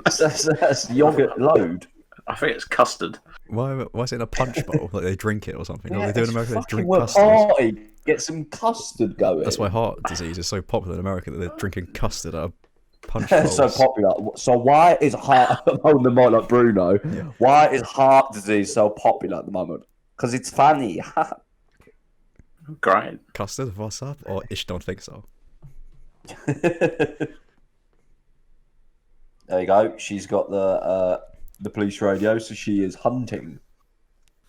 That's yogurt load. I think it's custard. Why is it in a punch bowl? Like they drink it or something? Yeah, Or they do in America? They drink work custard. party. Get some custard going. That's why heart disease is so popular in America, that they're drinking custard out of punch bowls. It's so popular. So why is heart on the mic like Bruno? Yeah. Why is heart disease so popular at the moment? Because it's funny. Great. Custard, what's up? Or ish don't think so. There you go. She's got the police radio, so she is hunting.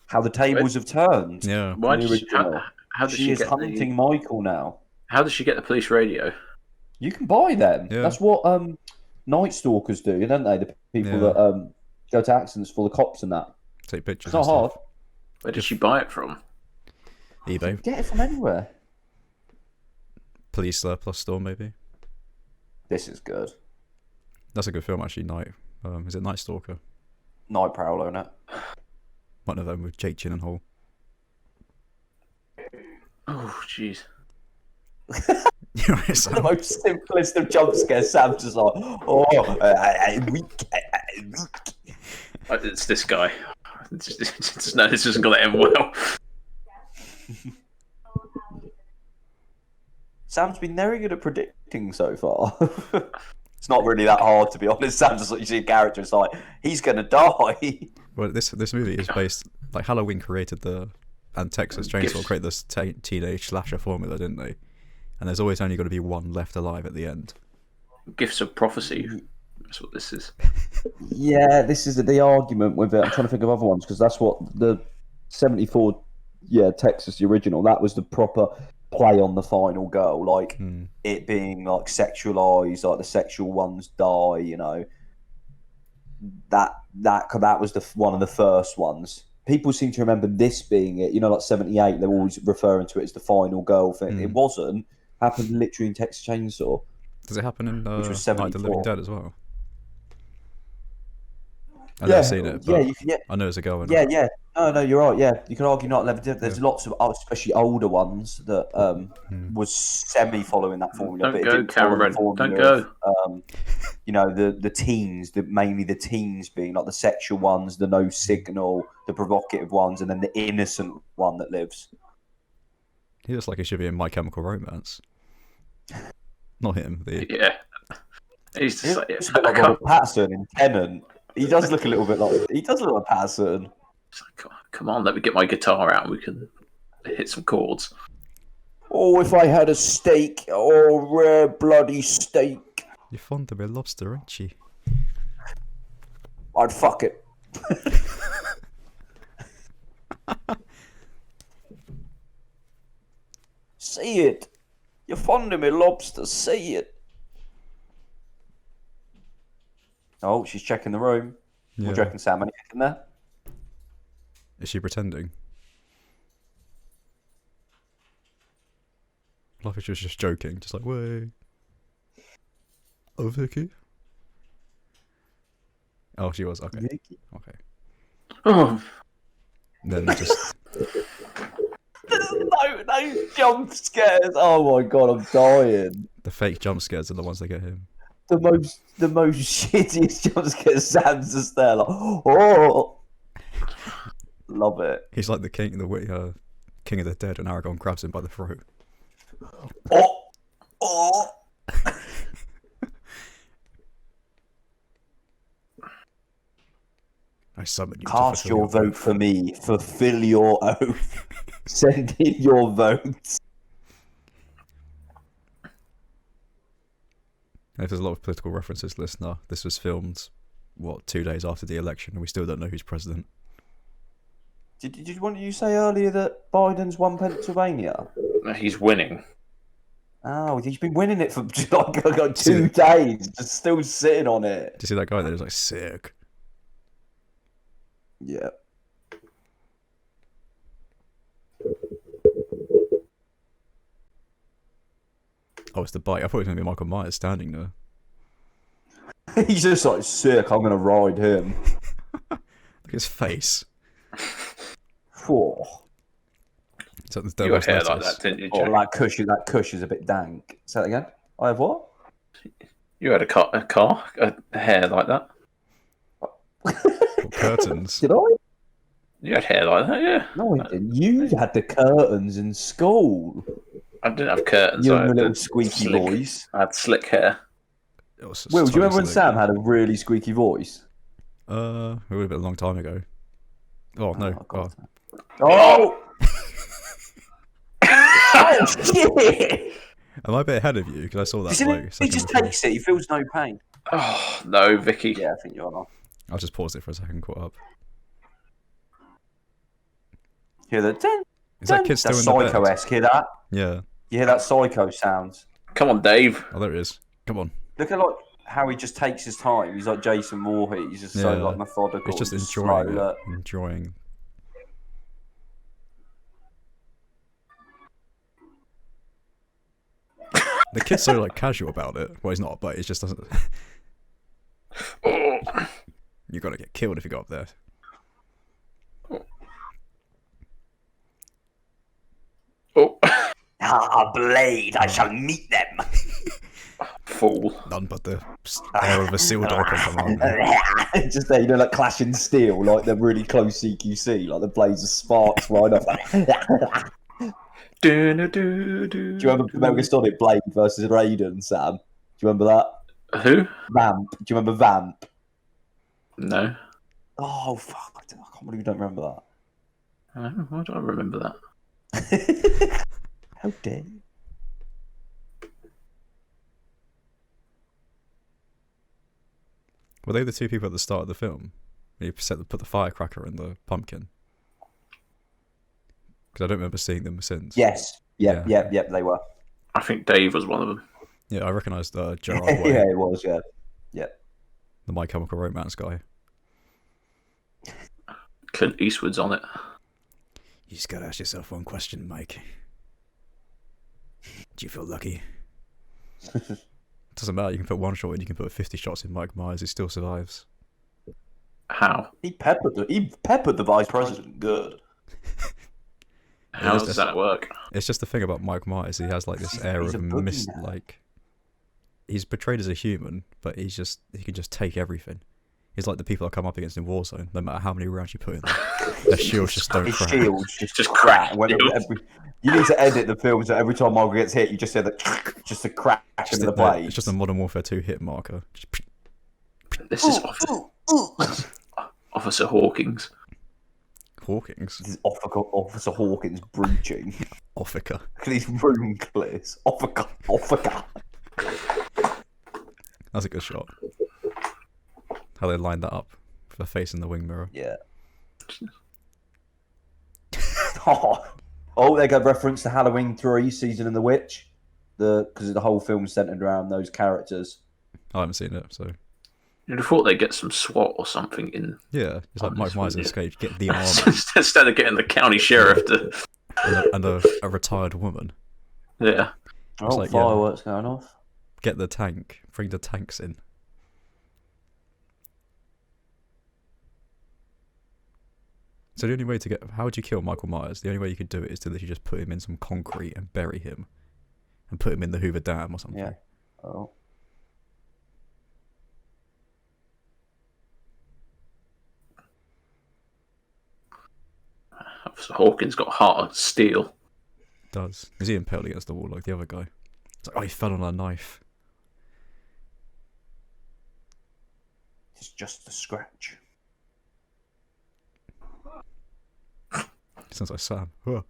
How the tables have turned. Yeah. Why The did she, original. how does She is get hunting Michael now. How does she get the police radio? You can buy them. Yeah. That's what Night Stalkers do, don't they? The people Yeah. that go to accidents for the cops and that. Take pictures. It's not and hard. stuff. Where did she buy it from? eBay. Get it from anywhere. Police surplus store, maybe. This is good. That's a good film, actually. Is it Night Stalker? Night Prowler, innit? One of them with Jake Gyllenhaal. Oh, jeez. You're right, The Sam. most simplest of jump scares. Sam's just like, oh, It's this guy. No, this isn't going to end well. Sam's been very good at predicting so far. It's not really that hard, to be honest. Sam's just like, you see a character, it's like, he's going to die. Well, this movie is based, like, Halloween created and Texas Chainsaw created this teenage slasher formula, didn't they? And there's always only going to be one left alive at the end. Gifts of prophecy. That's what this is. Yeah, this is the argument with it. I'm trying to think of other ones, because that's what the 74, Texas, the original, that was the proper play on the final girl, like it being like sexualized, like the sexual ones die, you know. That was one of the first ones. People seem to remember this being it, you know, like 78, they're always referring to it as the final girl thing. It wasn't. Happened literally in Texas Chainsaw. Does it happen in which was Night of the 74. Living Dead as well? I've never seen it, but you can, I know there's a girl in it. it. Yeah. No, you're right. Yeah, you can argue Night of the Living Dead. There's lots of, especially older ones, that was semi following that formula. Don't go, Cameron. Don't go. You know, the teens, mainly the teens being like the sexual ones, the no signal, the provocative ones, and then the innocent one that lives. He looks like he should be in My Chemical Romance. Not him. Yeah. He's just a bit like Robert Pattinson in Tenet. He does look a little bit like Pattinson. Come on, let me get my guitar out and we can hit some chords. Oh, if I had a steak, rare bloody steak. You're fond of a lobster, aren't you? I'd fuck it. See it. You're fond of me lobster, see it. Oh, she's checking the room. Yeah. What do you reckon, Sam? Anything in there? Is she pretending? Like if she was just joking, just like, way. Oh, Vicky? Oh, she was, okay. Vicky. Okay. Oh. Then just... no jump scares. Oh my god, I'm dying. The fake jump scares are the ones that get him. The most shittiest jump scares. Sam's just there like, oh. Love it. He's like the king of the dead, and Aragorn grabs him by the throat. Oh. I summon you. Cast your vote for me. Fulfill your oath. Send in your votes. If there's a lot of political references, listener, this was filmed, 2 days after the election, and we still don't know who's president. Did you say earlier that Biden's won Pennsylvania? He's winning. Oh, he's been winning it for like 2 days, just still sitting on it. Do you see that guy there? He's like, sick. Yeah. Oh, it's the bike. I thought it was going to be Michael Myers standing there. He's just like, sick, I'm going to ride him. Look at his face. Whoa. You had hair like that, didn't you, Jack? Oh, that cush is a bit dank. Say that again? I have what? You had a hair like that. What, curtains? Did I? You had hair like that, yeah. No, I didn't. You had the curtains in school. I didn't have curtains. You and the little squeaky voice. I had slick hair. Will, do you remember when Sam had a really squeaky voice? It would have been a long time ago. Oh, no. Oh! Oh, shit! Am I a bit ahead of you? Because I saw that. He just takes it. He feels no pain. Oh, no, Vicky. Yeah, I think you're on. I'll just pause it for a second, caught up. Hear that? Is that kid still in the bed? Psycho-esque, hear that? Yeah. You hear that psycho sound? Come on, Dave. Oh, there it is. Come on. Look at how he just takes his time. He's like Jason Voorhees. He's just so methodical. He's just enjoying it. Enjoying. The kid's so casual about it. Well, he's not, but he just doesn't. You're gonna get killed if you go up there. Oh. A blade, I shall meet them. Fool. None but the air of a seal dog can come on. Just there, like clashing steel, like the really close CQC, like the blaze of sparks right off. Do you remember Metal Gear Solid Blade versus Raiden, Sam? Do you remember that? Who? Vamp. Do you remember Vamp? No. Oh, fuck. I can't believe you don't remember that. Why do I remember that? How dare you? Were they the two people at the start of the film? You put the firecracker in the pumpkin? Because I don't remember seeing them since. Yes. Yep, they were. I think Dave was one of them. Yeah, I recognised Gerard Way. Yeah, it was, yeah. The My Chemical Romance guy. Clint Eastwood's on it. You just gotta ask yourself one question, Mike. Do you feel lucky? Doesn't matter, you can put one shot in, you can put 50 shots in Mike Myers, he still survives. How? He peppered the vice president good. How does that work? It's just the thing about Mike Myers, he has like this air of he's portrayed as a human, but he can just take everything. He's like the people that come up against in Warzone, no matter how many rounds you put in there. Their shields just don't crack. His shields just crack. You need to edit the film so every time Michael gets hit, you just hear just a crack in the blade. It's just a Modern Warfare 2 hit marker. This is Officer Hawkins. Hawkins? This is Officer Hawkins breaching. Officer. These room clears. Officer. That's a good shot. How they lined that up for the face in the wing mirror. Yeah. Oh, they got reference to Halloween 3, Season of the Witch. Because the whole film's centered around those characters. I haven't seen it, so. You'd have thought they'd get some SWAT or something in. Yeah, it's like Mike Myers escaped, get the army. Instead of getting the county sheriff to. and a retired woman. Yeah. Oh, like, fireworks going off. Get the tank. Bring the tanks in. So the only way to get... How would you kill Michael Myers? The only way you could do it is to literally just put him in some concrete and bury him. And put him in the Hoover Dam or something. Yeah. Oh. Officer Hawkins got heart of steel. Does. Is he impaled against the wall like the other guy? It's like, oh, he fell on a knife. It's just a scratch. Sounds like Sam. Huh.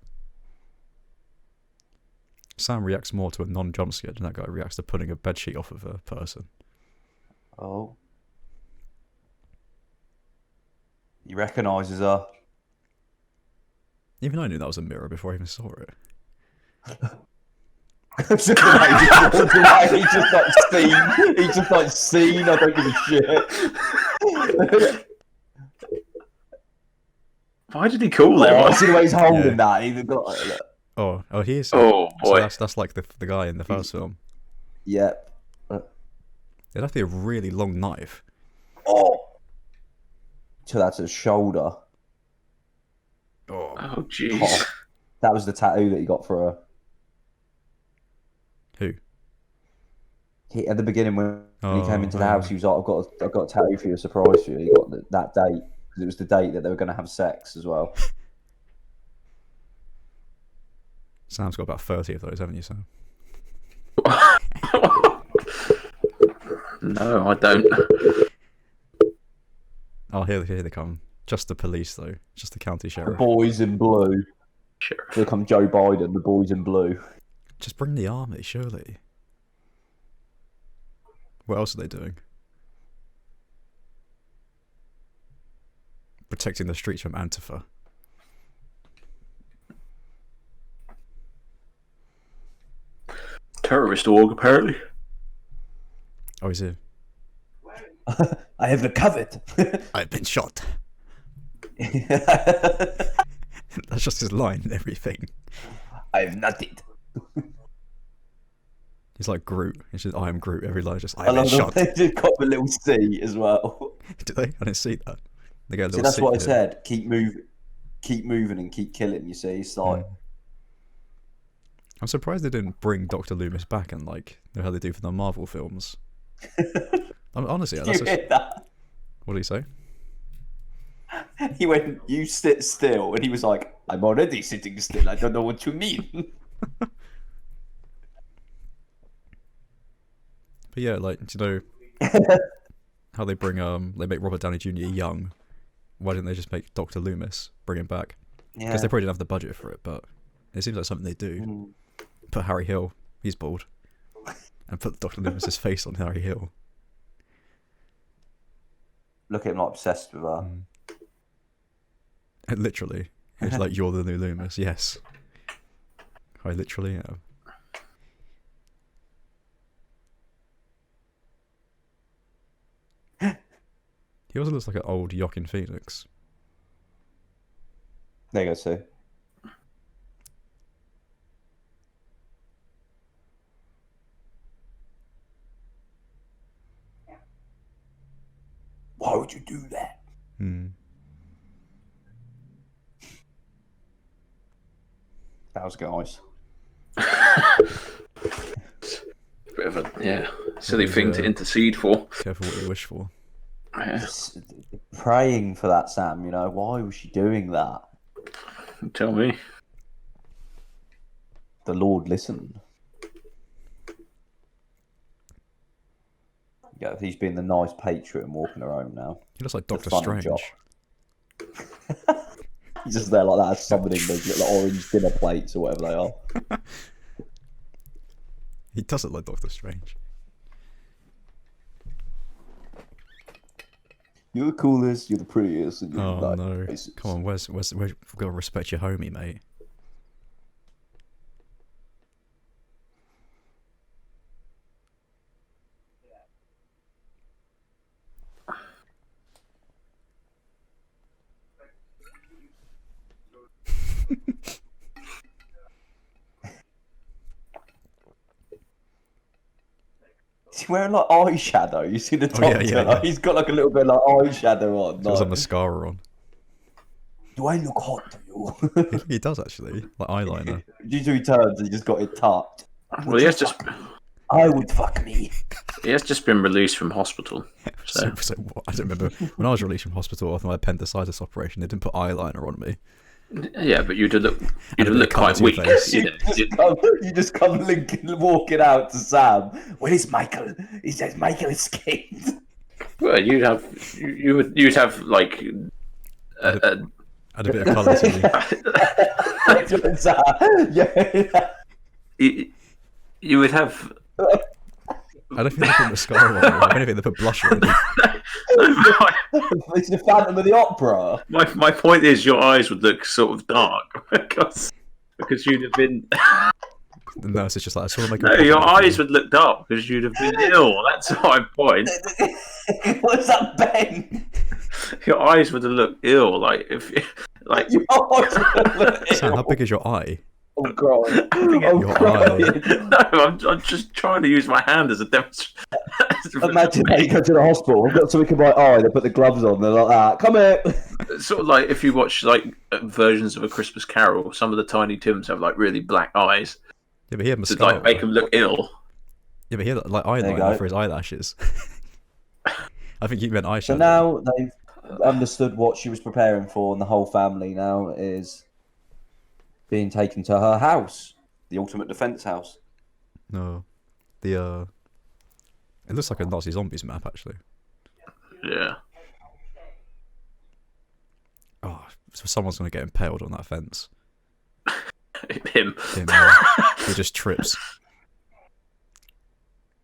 Sam reacts more to a non-jump scare than that guy reacts to putting a bedsheet off of a person. Oh. He recognises her. Even I knew that was a mirror before I even saw it. He just like seen. I don't give a shit. Why did he call him? I see the way he's holding that. He got like, look. Oh, he is. Oh boy, so that's like the guy in the first film. Yep. It'd have to be a really long knife. Oh. So that's his shoulder. Oh jeez. Oh, that was the tattoo that he got for her. Who? At the beginning when he came into the house, he was like, "I've got a tattoo for you, a surprise for you." He got that date because it was the date that they were going to have sex as well. Sam's got about 30 of those, haven't you, Sam? No, I don't. Oh, here they come. Just the police, though. Just the county sheriff. The boys in blue. Sheriff. Here come Joe Biden, the boys in blue. Just bring the army, surely. What else are they doing? Protecting the streets from Antifa. Terrorist org, apparently. Oh, he's here. I have recovered. I've been shot. That's just his line and everything. I have nothing. He's like Groot. He's just, I am Groot. Every line is just, I I've been shot. They just got the little C as well. Did they? I didn't see that. They get a little See, that's C what I here. said. Keep moving and keep killing, you see. It's like... I'm surprised they didn't bring Dr. Loomis back and like know how they do for the Marvel films. Honestly, Did you hear that? What did he say? He went, "You sit still," and he was like, "I'm already sitting still. I don't know what you mean." But yeah, like, do you know how they make Robert Downey Jr. young? Why didn't they just make Dr. Loomis, bring him back? Because they probably didn't have the budget for it, but it seems like something they do. Put Harry Hill, he's bald, and put Dr. Loomis's face on Harry Hill. Look at him, like obsessed with her. And literally, it's like, you're the new Loomis. Yes, I literally am. He also looks like an old Joaquin Phoenix. There you go, Sue. Why would you do that? That was guys. Bit of a silly thing to intercede for. Careful what you wish for. Yeah. Just praying for that, Sam. You know, why was she doing that? Tell me. The Lord listened. Yeah, he's being the nice patriot and walking her home now. He looks like Doctor Strange. He's just there like that, summoning those little orange dinner plates or whatever they are. He does look like Doctor Strange. You're the coolest, you're the prettiest. And you're Oh no! Places. Come on, where's we've got to respect your homie, mate. He's wearing like eyeshadow. You see the doctor? Yeah. He's got like a little bit like eyeshadow on. He's got mascara on. Do I look hot to you? He does actually, like eyeliner. Usually he turns and he just got it tucked. Well, he has just. I would fuck me. He has just been released from hospital. So What? I don't remember when I was released from hospital after my appendicitis operation. They didn't put eyeliner on me. yeah, but you'd have looked quite weak. You just come walking out to Sam. Where is Michael? He says Michael escaped. Well, you'd have like Add a bit of colour to me. You would have. I don't think they put mascara on me. I don't think they put blush on me. It's the Phantom of the Opera. My point is, your eyes would look sort of dark because you'd have been. The nurse is just like, I sort of make. No, your eyes would look dark because you'd have been ill. That's my point. What's that, Ben? Your eyes would have looked ill, like Your eyes would look Sam, ill. how big is your eye? Oh god! Your eye. No, I'm just trying to use my hand as a demonstration. Imagine that you go to the hospital. I've got something in my eye. They put the gloves on. They're like that. Come here. Sort of like if you watch like versions of A Christmas Carol, some of the Tiny Tims have like really black eyes. Yeah, but he had To mascara. like make him look ill. Yeah, but he had like eyeliner for his eyelashes. I think you meant eyeshadow. So now they've understood what she was preparing for, and the whole family now is being taken to her house, the Ultimate Defense house. No, it looks like a Nazi zombies map actually. Yeah. Oh, so someone's gonna get impaled on that fence. Him. He just trips.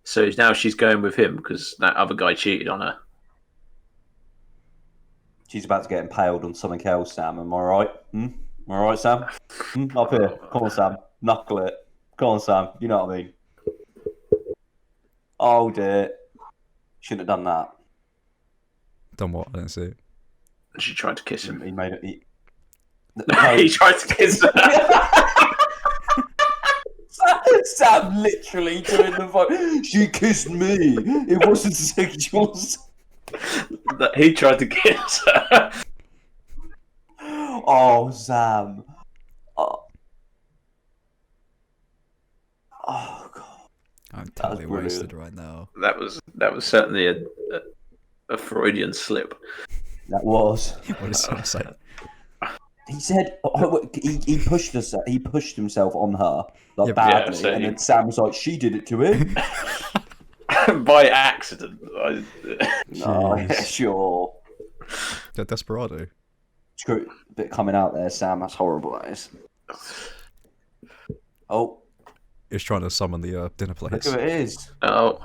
So now she's going with him because that other guy cheated on her. She's about to get impaled on something else, Sam. Am I right? Am I right, Sam? Up here. Come on, Sam. Knuckle it. Come on, Sam. You know what I mean. Oh, dear. Shouldn't have done that. Done what? I didn't see it. She tried to kiss him. He made it. He tried to kiss her. Sam literally doing the vote. She kissed me. It wasn't sexual. He tried to kiss her. Oh, Sam. totally wasted right now. That was certainly a Freudian slip. That was. What did Sam say? He said he pushed us. He pushed himself on her like badly, so and then Sam was like, "She did it to him." By accident. No, sure. The Desperado. Screw bit coming out there, Sam. That's horrible. That is. Oh, He was trying to summon the dinner plates. look who it is. Oh.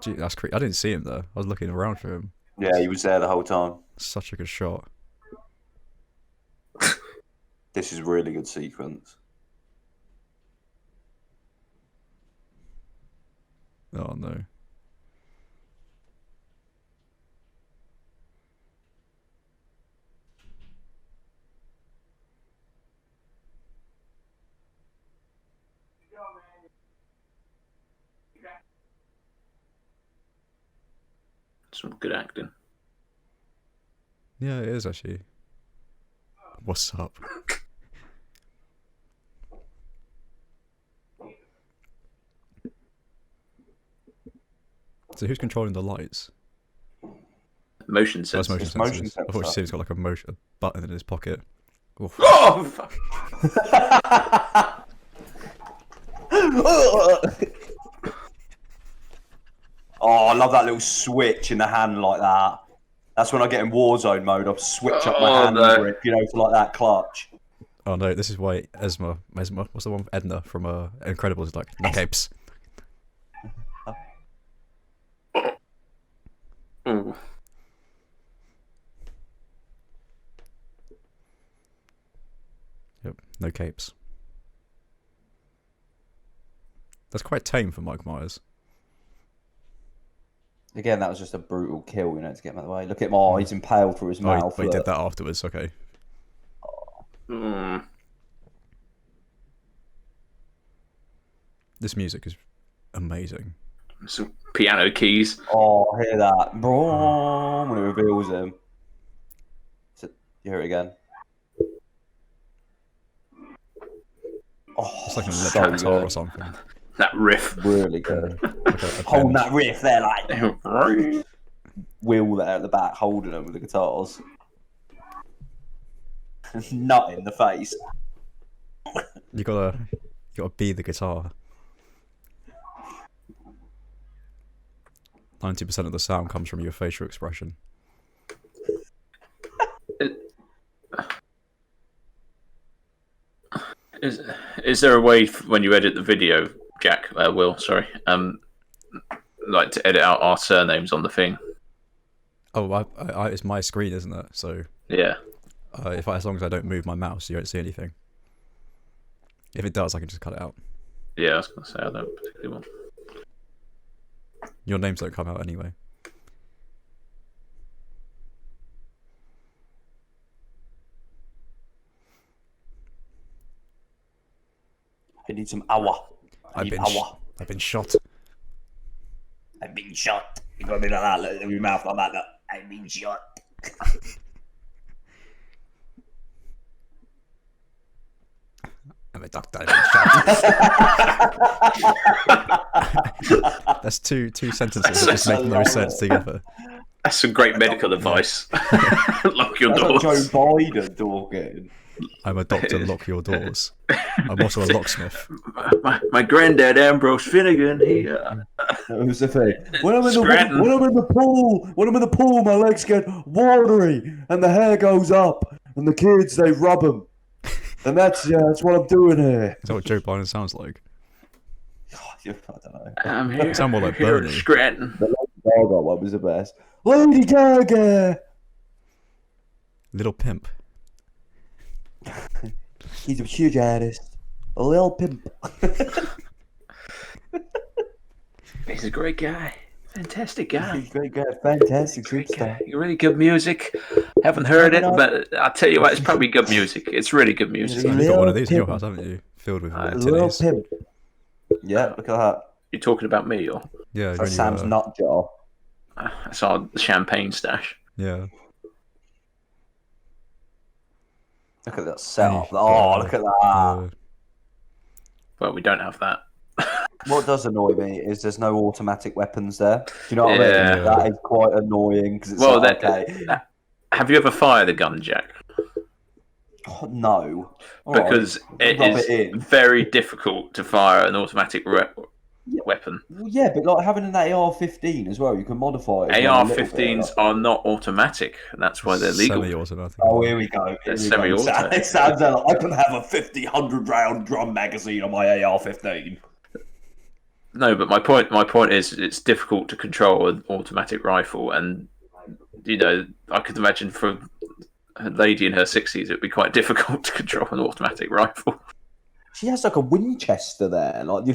Gee, that's creepy. I didn't see him though. I was looking around for him. Yeah, he was there the whole time. Such a good shot. This is a really good sequence. Oh no. Some good acting. Yeah, it is actually. What's up? So who's controlling the lights? Motion Oh, it's sensors. motion It's motion sensors. I thought you sensor. said he's got like a button in his pocket. Oof. Oh, fuck. Oh, I love that little switch in the hand like that. That's when I get in Warzone mode. I'll switch up my hand grip, you know, to like that clutch. Oh no, this is why Esma, what's the one with Edna from Incredibles is like, no capes. Ooh. Yep, no capes. That's quite tame for Mike Myers. Again, that was just a brutal kill, you know, to get him out of the way. Look at him, oh, he's impaled through his mouth. Oh, he did that afterwards, okay. Mm. This music is amazing. Some piano keys. Oh, I hear that. Boom, when it reveals him. You hear it again. Oh, It's like an so electric guitar good. or something. That riff. Really good. Like a Holding bend. that riff there, like Will there at the back, holding them with the guitars. Nut in the face. You gotta be the guitar. 90% of the sound comes from your facial expression. Is there a way when you edit the video, Jack, Will, sorry, like to edit out our surnames on the thing? Oh, it's my screen, isn't it? So Yeah. as long as I don't move my mouse, you don't see anything. If it does, I can just cut it out. Yeah, I was going to say, I don't particularly want. Your names don't come out anyway. I need some hour. I've been shot. I've been shot. You gotta be like that, look, with your mouth like that, look. I've been shot. I'm a doctor. I've been shot. That's two sentences that just make no sense together. That's some great medical advice. Lock your That's doors. like Joe Biden talking. I'm a doctor, lock your doors. I'm also a locksmith. My granddad Ambrose Finnegan, he That was the thing. When I'm in the pool, my legs get watery and the hair goes up, and the kids they rub them, and that's what I'm doing here. Is that what Joe Biden sounds like? I don't know. I'm here. You sound more like here Bernie. at Scranton. The Lady Gaga one was the best. Lady Gaga. Little pimp. He's a huge artist. A little pimp. He's a great guy. Fantastic guy. He's a great guy. Fantastic Great superstar. guy. Really good music. Haven't heard it, but I'll tell you what, it's probably good music. It's really good music. You've got one of these in your house, haven't you? Filled with A little titties. pimp. Yeah, look at that. You're talking about me, or Yeah, That's when you, Sam's nut jar. that's our champagne stash. yeah. Look at that setup. Oh, look at that. Well, we don't have that. What does annoy me is there's no automatic weapons there. Do you know what I mean? Yeah. That is quite annoying because it's okay. Have you ever fired a gun, Jack? Oh, no. Because it is very difficult to fire an automatic weapon. Well, yeah, but like having an AR-15 as well, you can modify it. AR-15s are not automatic, and that's why they're legal. Semi-automatic. Oh, here we go. They're semi-auto. It sounds like I can have a 50-100 round drum magazine on my AR-15. No, but my point is it's difficult to control an automatic rifle, and I could imagine for a lady in her 60s it'd be quite difficult to control an automatic rifle. She has like a Winchester there, like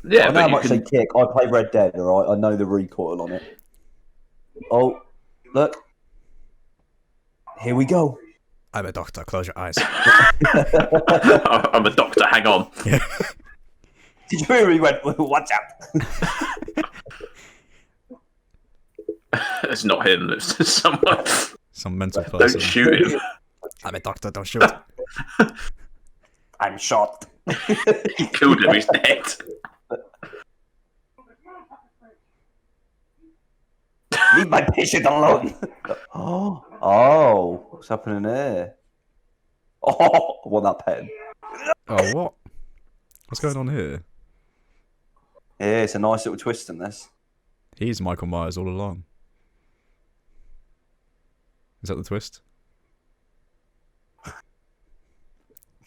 yeah. I know how much they kick. I play Red Dead, all right. I know the recoil on it. Oh, look! Here we go. I'm a doctor. Close your eyes. I'm a doctor. Hang on. Yeah. Did you hear he went, what's up? It's not him, it's just someone. Some mental person. Don't shoot him. I'm a doctor, don't shoot. I'm shot. You killed him, he's dead. Leave my patient alone. Oh, what's happening there? Oh, I want that pen. Oh, what? What's going on here? Yeah, it's a nice little twist in this. He's Michael Myers all along. Is that the twist?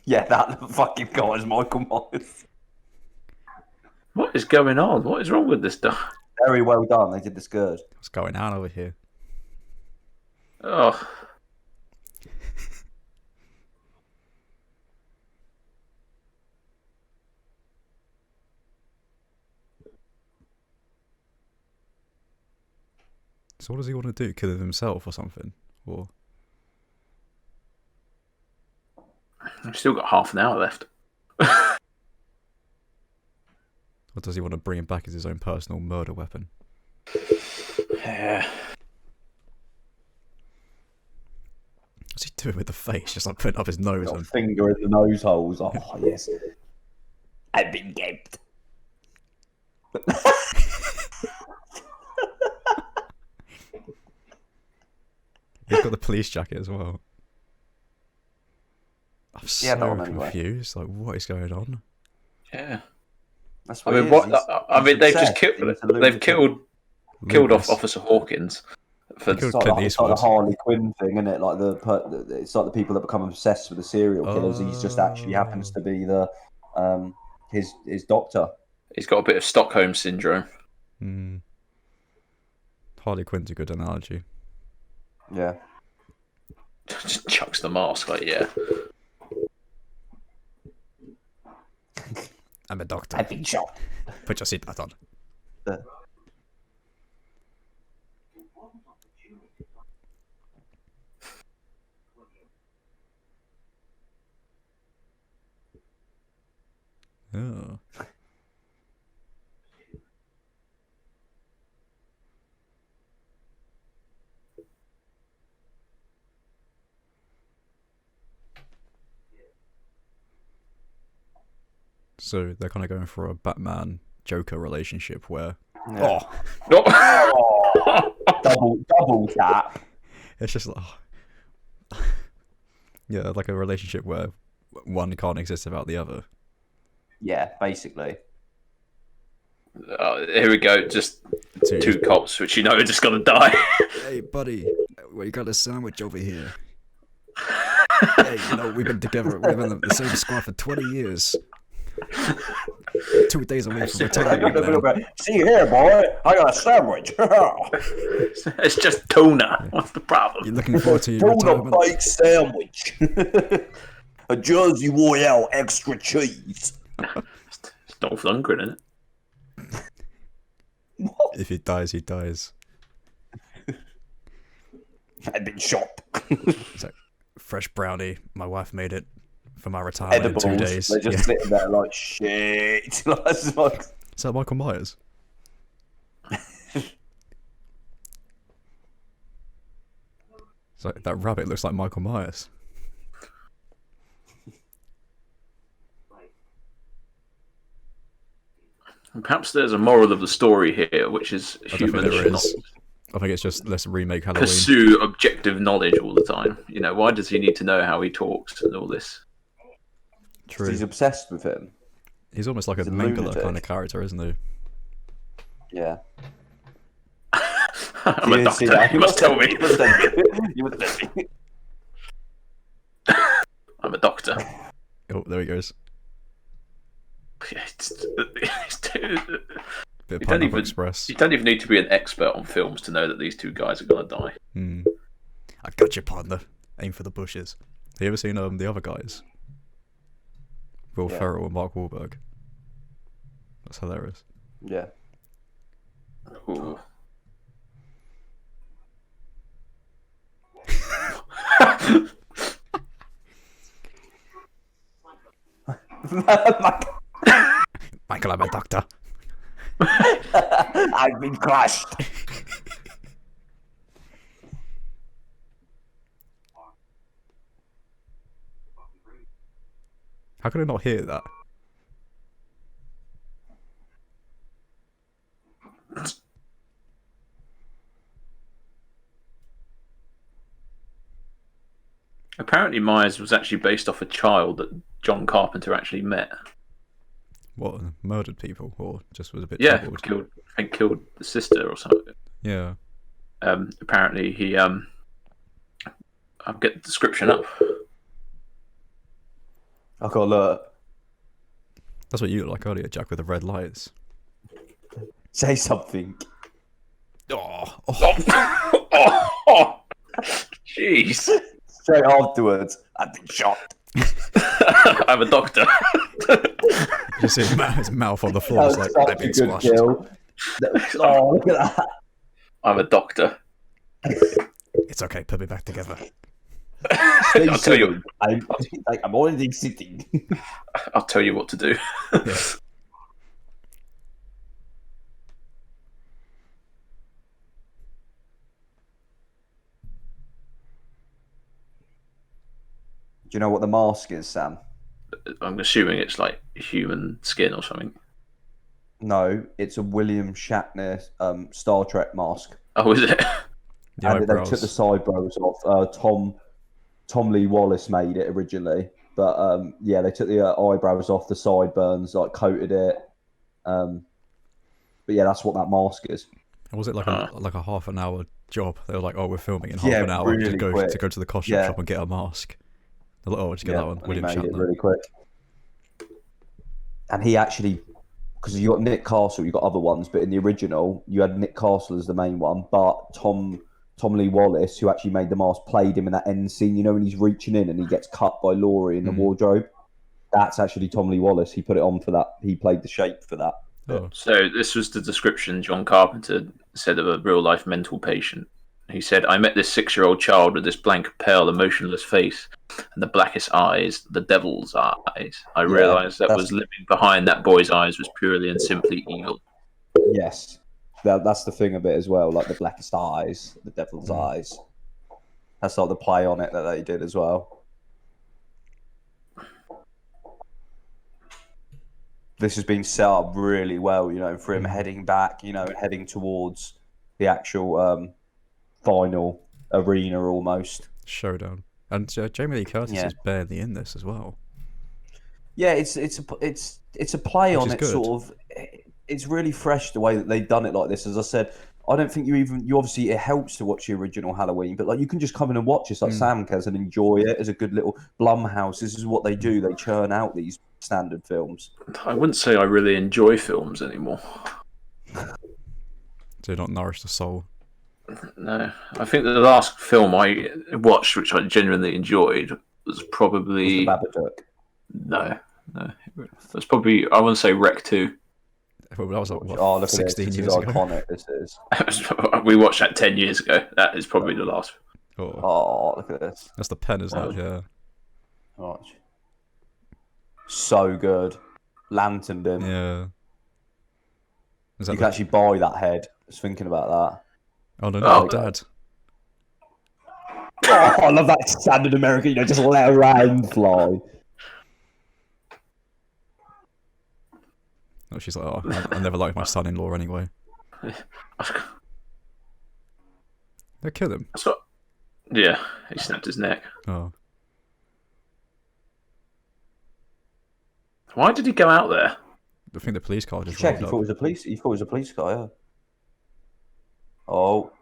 Yeah, that fucking guy is Michael Myers. What is going on? What is wrong with this stuff? Very well done. They did this good. What's going on over here? Oh. So what does he want to do? Kill himself or something? Or I've still got half an hour left. or does he want to bring him back as his own personal murder weapon? Yeah. What's he doing with the face? Just like putting up his nose Got a and finger in the nose holes. Oh yes. I've been gaped. he's got the police jacket as well. I'm so anyway. confused. Like, what is going on? Yeah. That's I what mean, they've just killed. They've killed Lucas. off Officer Hawkins. For Killed It's Clint like Eastwood. the Harley Quinn thing, isn't it? Like it's like the people that become obsessed with the serial killers. He's just actually happens to be the his doctor. He's got a bit of Stockholm syndrome. Hmm. Harley Quinn's a good analogy. Yeah. Just chucks the mask like, yeah. I'm a doctor. I've been shot. Put your seatbelt on. Oh. So they're kind of going for a Batman Joker relationship where Yeah. Double tap. it's just like yeah, like a relationship where one can't exist without the other. Yeah, basically. Here we go. Just two cops, which are just gonna die. Hey, buddy, we got a sandwich over here. Hey, we've been together. We've been in the same squad for 20 years. 2 days away from retirement. Man. See here, boy. I got a sandwich. It's just tuna. What's the problem? You looking forward to your Tuna retirement? bake sandwich. A Jersey Royale extra cheese. It's Dolph Lundgren, isn't it? If he dies, he dies. I've been shot. It's like fresh brownie. My wife made it for my retirement Edibles. in 2 days. They're just sitting there like shit. It's like, Is that Michael Myers? It's like, that rabbit looks like Michael Myers. Perhaps there's a moral of the story here, which is I don't think humans there should is. not I think it's just let's remake Halloween. pursue objective knowledge all the time. You know, why does he need to know how he talks and all this? True. He's obsessed with him. He's almost like He's a a Mengele lunatic. kind of character, isn't he? Yeah. I'm a doctor. You must tell me. You must tell me. I'm a doctor. Oh, there he goes. Yeah, Bit of Pineapple Express. You don't even need to be an expert on films to know that these two guys are gonna die. I got you, partner. Aim for the bushes. Have you ever seen the other guys? Will Ferrell and Mark Wahlberg. That's hilarious. Yeah. Ooh. Michael, I'm a doctor. I've been crushed. How could I not hear that? Apparently, Myers was actually based off a child that John Carpenter actually met. What, murdered people or just was a bit Yeah, troubled? killed the sister or something. Yeah. Apparently, he I'll get the description up. I got look. That's what you look like earlier, Jack, with the red lights. Say something. Jeez. Straight afterwards, I've been shot. I'm a doctor. You see his mouth on the floor. It's like, I've been squashed. Kill. Oh, look at that. I'm a doctor. It's okay, put me back together. I'll tell you. I'm already sitting. I'll tell you what to do. Yeah. Do you know what the mask is, Sam? I'm assuming it's like human skin or something. No, it's a William Shatner Star Trek mask. Oh, is it? The And they eyebrows. took the sideburns off. Tom Lee Wallace made it originally, but yeah, they took the eyebrows off, the sideburns, like coated it. But yeah, that's what that mask is. Was it like a half an hour job? They were like, "Oh, we're filming in half an hour. Really Just go quick. to the costume shop and get a mask." They're like, "Oh, just get that one." And William he made it Shatner. really quick. And he actually, because you got Nick Castle, you got other ones, but in the original, you had Nick Castle as the main one, but Tom Lee Wallace, who actually made the mask, played him in that end scene. You know, when he's reaching in and he gets cut by Laurie in the wardrobe. That's actually Tom Lee Wallace. He put it on for that. He played the shape for that. Oh. So this was the description John Carpenter said of a real-life mental patient. He said, "I met this 6-year-old child with this blank, pale, emotionless face and the blackest eyes, the devil's eyes. I realised that was living behind that boy's eyes was purely and simply evil." Yes. That's the thing of it as well, like the blackest eyes, the devil's eyes. That's like the play on it that they did as well. This has been set up really well, you know, for him heading back, you know, heading towards the actual final arena almost. Showdown. And Jamie Lee Curtis is barely in this as well. Yeah, it's a play on it, good. Sort of. It's really fresh the way that they've done it like this. As I said, I don't think you obviously it helps to watch the original Halloween, but like you can just come in and watch this like Sam Kaz and enjoy it as a good little Blumhouse. This is what they do. They churn out these standard films. I wouldn't say I really enjoy films anymore. Do not nourish the soul. No, I think the last film I watched, which I genuinely enjoyed, was probably The Babadook. No, it was probably I want to say Rec 2. Well, that was like, what, 16 years ago. Iconic, this is. We watched that 10 years ago. That is probably the last. Oh, look at this. That's the pen, isn't it? Yeah. Watch. So good. Lanterned him. Yeah. You can actually buy that head. I was thinking about that. Oh, no, Dad. Oh, I love that standard American, you know, just let a rain fly. Oh, she's like, oh, I never liked my son-in-law anyway. They killed him. Yeah, he snapped his neck. Oh. Why did he go out there? I think the police car just Check. rolled He up. thought it was a police. He thought it was a police car. Yeah. Oh.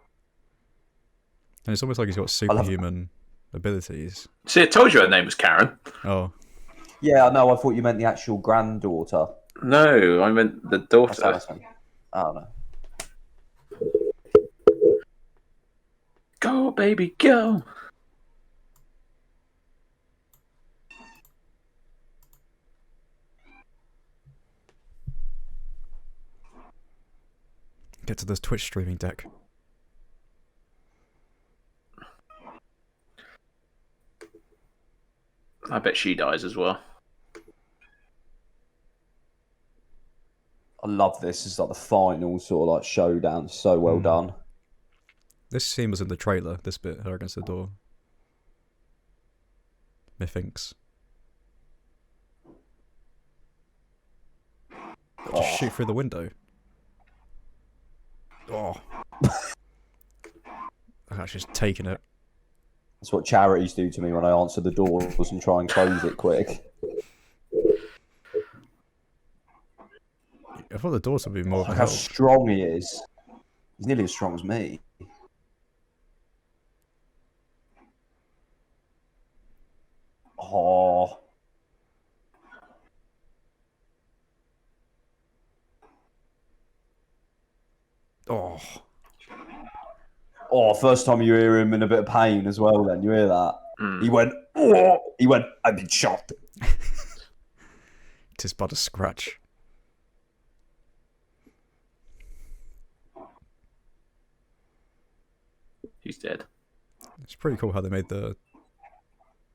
And it's almost like he's got superhuman abilities. See, I told you her name was Karen. Oh. Yeah, no, I thought you meant the actual granddaughter. No, I meant the daughter. I don't know. Go, baby, go. Get to this Twitch streaming deck. I bet she dies as well. I love this. It's like the final sort of like showdown. So well done. This scene was in the trailer, this bit, her against the door. Methinks. Just shoot through the window. Oh. Oh, she's taking it. That's what charities do to me when I answer the doors and try and close it quick. I thought the doors would be more of a Look how help. strong he is. He's nearly as strong as me. Oh. Oh. Oh, first time you hear him in a bit of pain as well then. You hear that? He went, oh! He went, I've been shot. Tis but a scratch. He's dead. It's pretty cool how they made the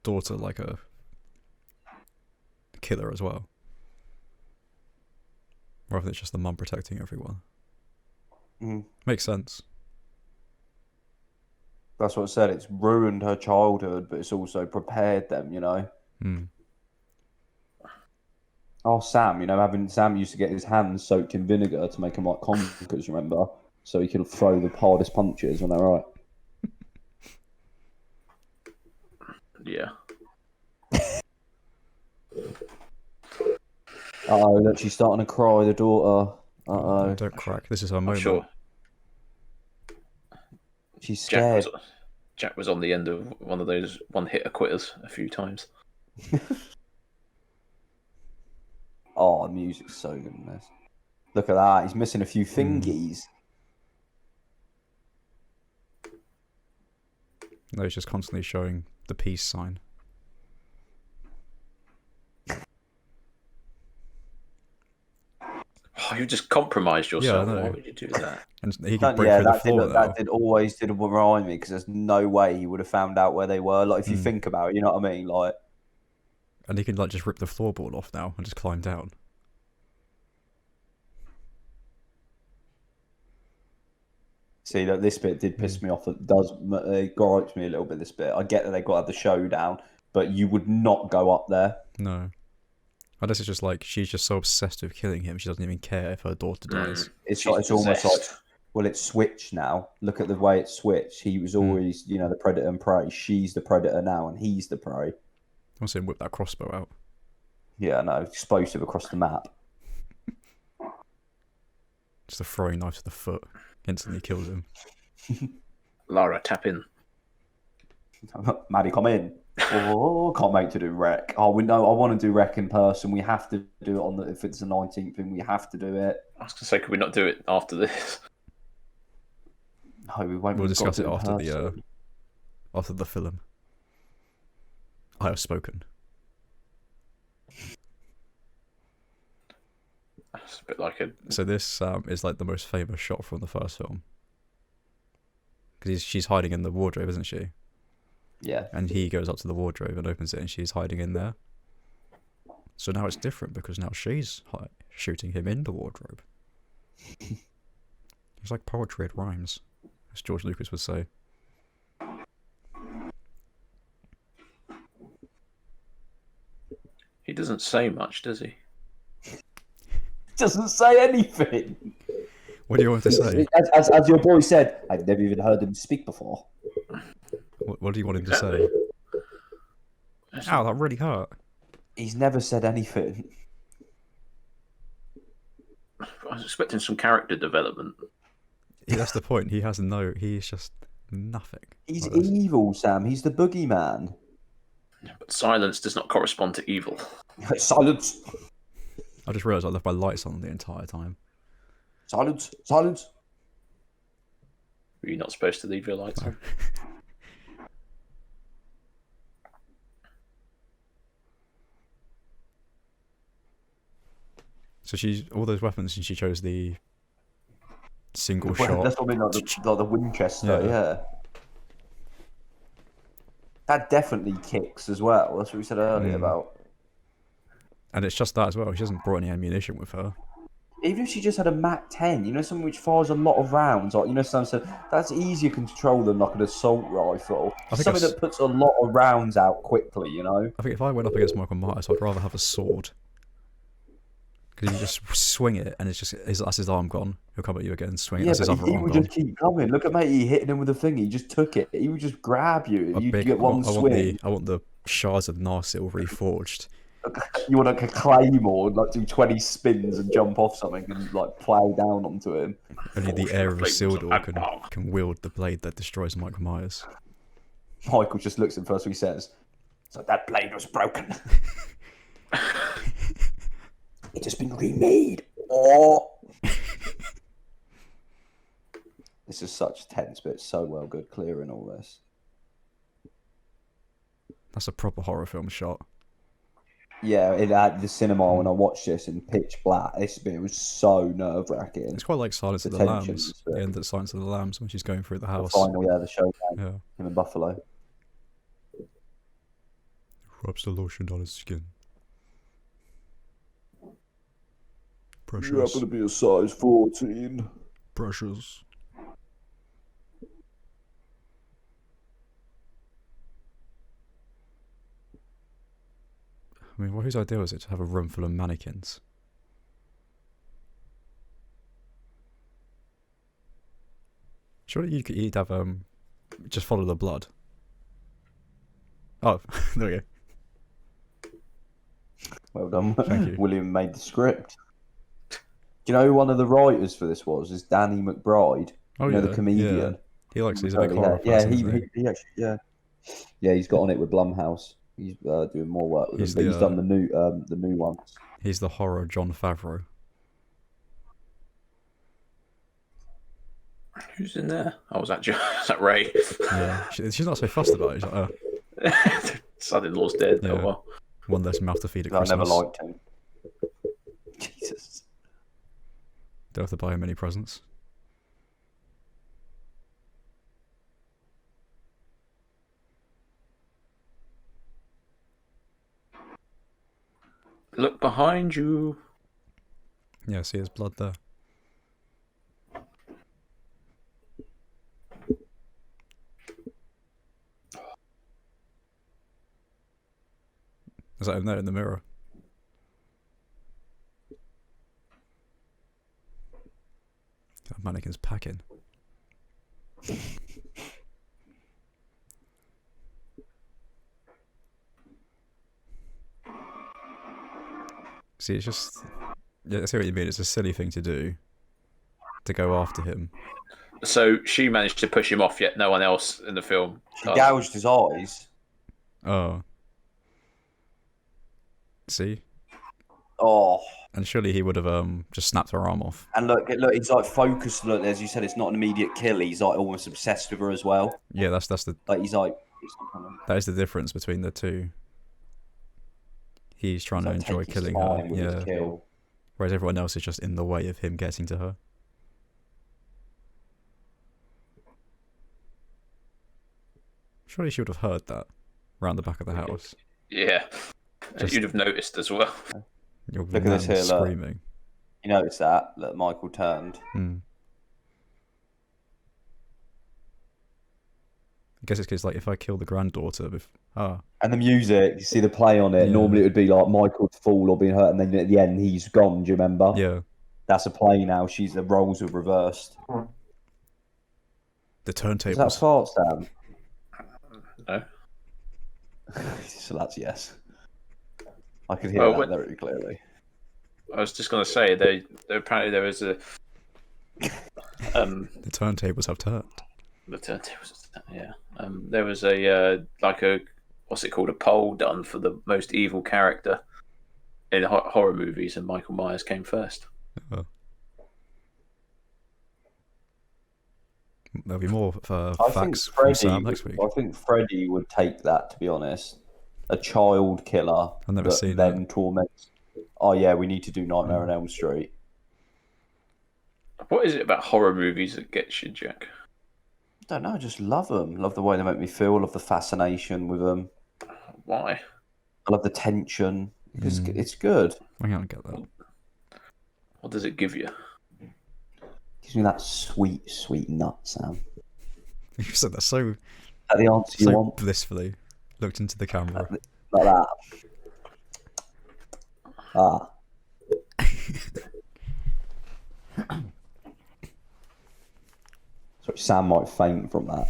daughter like a killer as well. Rather than just the mum protecting everyone. Makes sense. That's what I said. It's ruined her childhood, but it's also prepared them, you know? Oh, Sam, you know, Sam used to get his hands soaked in vinegar to make them like conkers, remember? So he could throw the hardest punches, wasn't that right? Yeah. Uh-oh, look, she's starting to cry, the daughter. Uh-oh. Don't crack. This is her moment. Sure. She's scared. Jack was on the end of one of those one-hitter quitters a few times. Oh, the music's so good in this. Look at that. He's missing a few fingies. No, he's just constantly showing the peace sign. Oh, you just compromised yourself. Yeah, I know. Why would you do that? And he can break through the floor that always did worry me because there's no way he would have found out where they were. Like, if you think about it, you know what I mean? Like, and he can like just rip the floorboard off now and just climb down. see that this bit did piss me off. It gripes me a little bit. This bit, I get that they got to have the showdown, but you would not go up there. No. Unless it's just like she's just so obsessed with killing him, she doesn't even care if her daughter dies. It's almost like, well, it's switched now. Look at the way it's switched. He was always, you know, the predator and prey. She's the predator now, and he's the prey. I'm saying whip that crossbow out. Yeah, no, explosive across the map. Just a throwing knife to the foot instantly kills him. Lara, tap in. Maddie, come in. Oh, can't wait to do rec. Oh, we know. I want to do rec in person. We have to do it on the. If it's the 19th thing, we have to do it. I was going to say, could we not do it after this? No, we won't. We'll discuss it after the film. I have spoken. It's a bit like a. So this is like the most famous shot from the first film. Because she's hiding in the wardrobe, isn't she? Yeah. And he goes up to the wardrobe and opens it, and she's hiding in there. So now it's different because now she's shooting him in the wardrobe. It's like poetry, it rhymes, as George Lucas would say. He doesn't say much, does he? doesn't say anything. What do you want to say? As your boy said, I've never even heard him speak before. What do you want him to say? Ow, that really hurt. He's never said anything. I was expecting some character development. Yeah, that's the point. He's just nothing. He's evil, Sam. He's the boogeyman. But silence does not correspond to evil. Silence. I just realised I left my lights on the entire time. Silence. Silence. Were you not supposed to leave your lights on? So all those weapons, and she chose the single shot. That's what I mean, like the Winchester, yeah. That definitely kicks as well. That's what we said earlier about. And it's just that as well. She hasn't brought any ammunition with her. Even if she just had a Mac 10, you know, something which fires a lot of rounds, like, you know, something that's easier to control than like an assault rifle. Something that puts a lot of rounds out quickly, you know. I think if I went up against Michael Myers, I'd rather have a sword. Because you just swing it, and it's just that's his arm gone. He'll come at you again, swing it. That's his other arm gone. He would just keep coming. Look at matey hitting him with a thing. He just took it. He would just grab you, and you'd get one swing. I want the shards of Narsil reforged. You want like a claymore, like do 20 spins and jump off something and like plow down onto him. Only the heir of Isildur can wield the blade that destroys Michael Myers. Michael just looks at him first. What he says, "So that blade was broken." It has been remade. Oh, this is such tense, but it's so well good clearing all this. That's a proper horror film shot. Yeah, at the cinema when I watched this in pitch black, it was so nerve wracking. It's quite like Silence of the Lambs. The end of Silence of the Lambs when she's going through the house. The final, the showdown. Yeah. Him and Buffalo. Rubs the lotion on his skin. Precious. You happen to be a size 14. Precious. I mean, whose idea was it to have a room full of mannequins? Surely you'd have just follow the blood. Oh, there we go. Well done. Thank you. William made the script. Do you know who one of the writers for this was? Is Danny McBride. Oh, you know, the comedian. Yeah. He likes he's a big horror person, he actually yeah, he's got on it with Blumhouse. He's doing more work with him. He's done the new ones. He's the horror Jon Favreau. Who's in there? Oh, was that Ray? Yeah, she's not so fussed about it. She's like, son-in-law's dead. Yeah. Oh, well. One less mouth to feed at Christmas. I never liked him. Jesus. Don't have to buy him any presents. Look behind you. Yeah, see his blood there. Is that him there in the mirror? That mannequin's packing. See, it's just... Yeah, I see what you mean. It's a silly thing to do. To go after him. So she managed to push him off, yet no one else in the film. She gouged his eyes. Oh. See? Oh. And surely he would have just snapped her arm off. And look, he's like focused. Look, as you said, it's not an immediate kill. He's like almost obsessed with her as well. Yeah, that's the... Like he's like... That is the difference between the two. He's trying to enjoy killing her. Yeah. Kill. Whereas everyone else is just in the way of him getting to her. Surely she would have heard that round the back of the house. Yeah. You'd have noticed as well. Look at this here, screaming. look. You noticed that Michael turned. guess it's because like if I kill the granddaughter, and the music, you see the play on it. Yeah. Normally it would be like Michael's fall or being hurt, and then at the end he's gone. Do you remember? Yeah. That's a play now. The roles are reversed. The turntables. Is that fart, Sam? No. So that's yes. I could hear that very clearly. I was just going to say, apparently there was a... the turntables have turned. The turntables, yeah. There was a what's it called? A poll done for the most evil character in horror movies, and Michael Myers came first. Oh. There'll be more facts from Sam next week. I think Freddy would take that, to be honest. A child killer I've never seen then that. Torments. Oh yeah, we need to do Nightmare on Elm Street. What is it about horror movies that gets you, Jack? I don't know. I just love them. Love the way they make me feel. Love the fascination with them. Why? I love the tension. It's good. I can't get that. What does it give you? Gives me that sweet, sweet nut, Sam. You said that so. That the answer you want? Blissfully looked into the camera. Like that. Ah. Sorry, Sam might faint from that.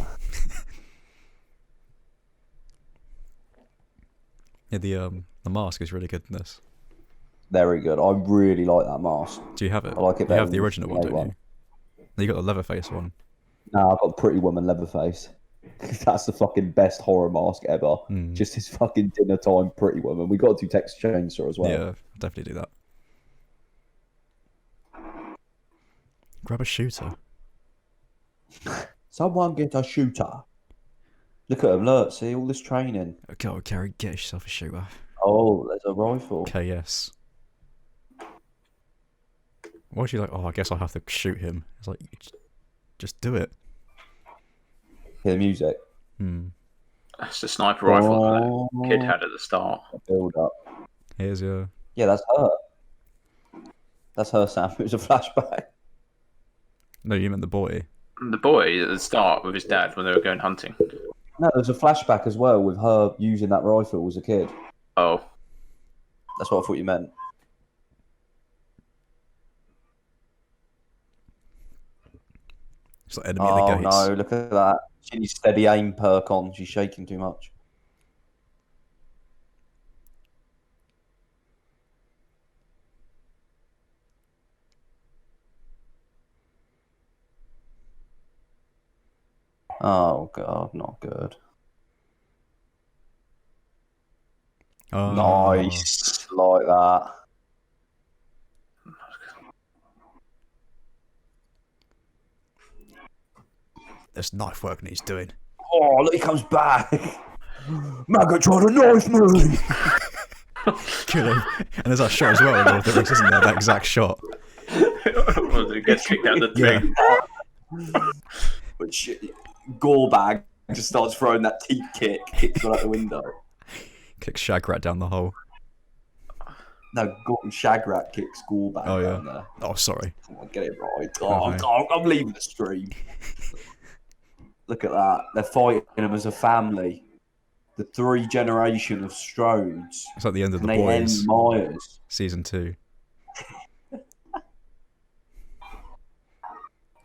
Yeah, the mask is really good in this. Very good. I really like that mask. Do you have it? I like it. You have the original one, don't you? You got the Leatherface one. No, I've got Pretty Woman Leatherface. That's the fucking best horror mask ever. Just his fucking dinner time Pretty Woman. We got to do Texas Chainsaw as well. Yeah, definitely do that. Grab a shooter. Someone get a shooter. Look at him, look, see all this training. Go, Gary, get yourself a shooter. Oh, there's a rifle. KS. Why is she like, I guess I'll have to shoot him? It's like, just do it. Hear the music. That's the sniper rifle that kid had at the start. Build up. Here's your... Yeah, that's her. That's her, Sam. It was a flashback. No, you meant the boy. The boy at the start with his dad when they were going hunting. No, there's a flashback as well with her using that rifle as a kid. Oh. That's what I thought you meant. It's like enemy at the gates. Oh no, look at that. She needs steady aim perk on. She's shaking too much. Oh god, not good. Oh. Nice, like that. There's knife work that he's doing. Oh, look, he comes back. Maggot tried to knife me. Kill him. And there's that shot as well in Lord of the Rings, isn't there? That exact shot. He gets kicked out the thing. But shit, Gorebag just starts throwing that teeth kick, kicks out the window. Kicks Shagrat down the hole. No, Shagrat kicks Gorebag down there. Oh, sorry. Come on, get it right. Oh, I'm leaving the stream. Look at that. They're fighting him as a family. The 3 generation of Strodes. It's like the end of The Boys. They end Myers. Season 2.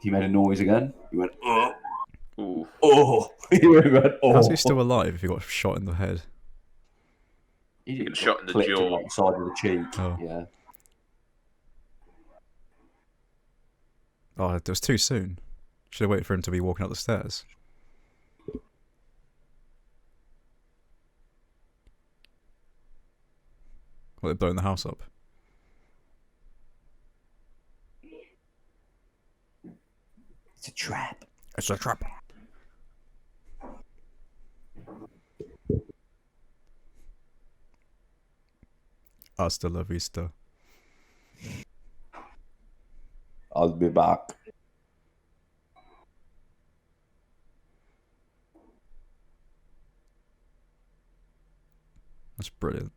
He made a noise again. He went, oh. Ooh. Oh. He went, oh. How's he still alive if he got shot in the head? He got shot in the jaw. On the side of the cheek. Oh. Yeah. Oh, it was too soon. Should have waited for him to be walking up the stairs. Well, they're blowing the house up. It's a trap. It's a trap. Hasta la vista. I'll be back. That's brilliant.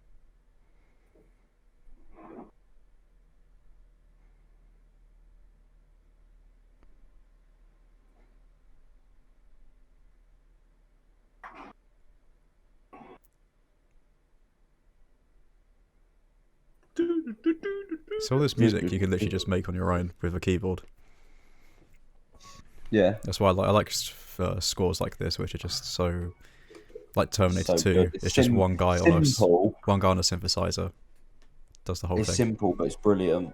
So all this music you can literally just make on your own with a keyboard. Yeah. That's why I like scores like this, which are just so like Terminator 2. It's just one guy on a synthesizer does the whole thing. It's simple, but it's brilliant.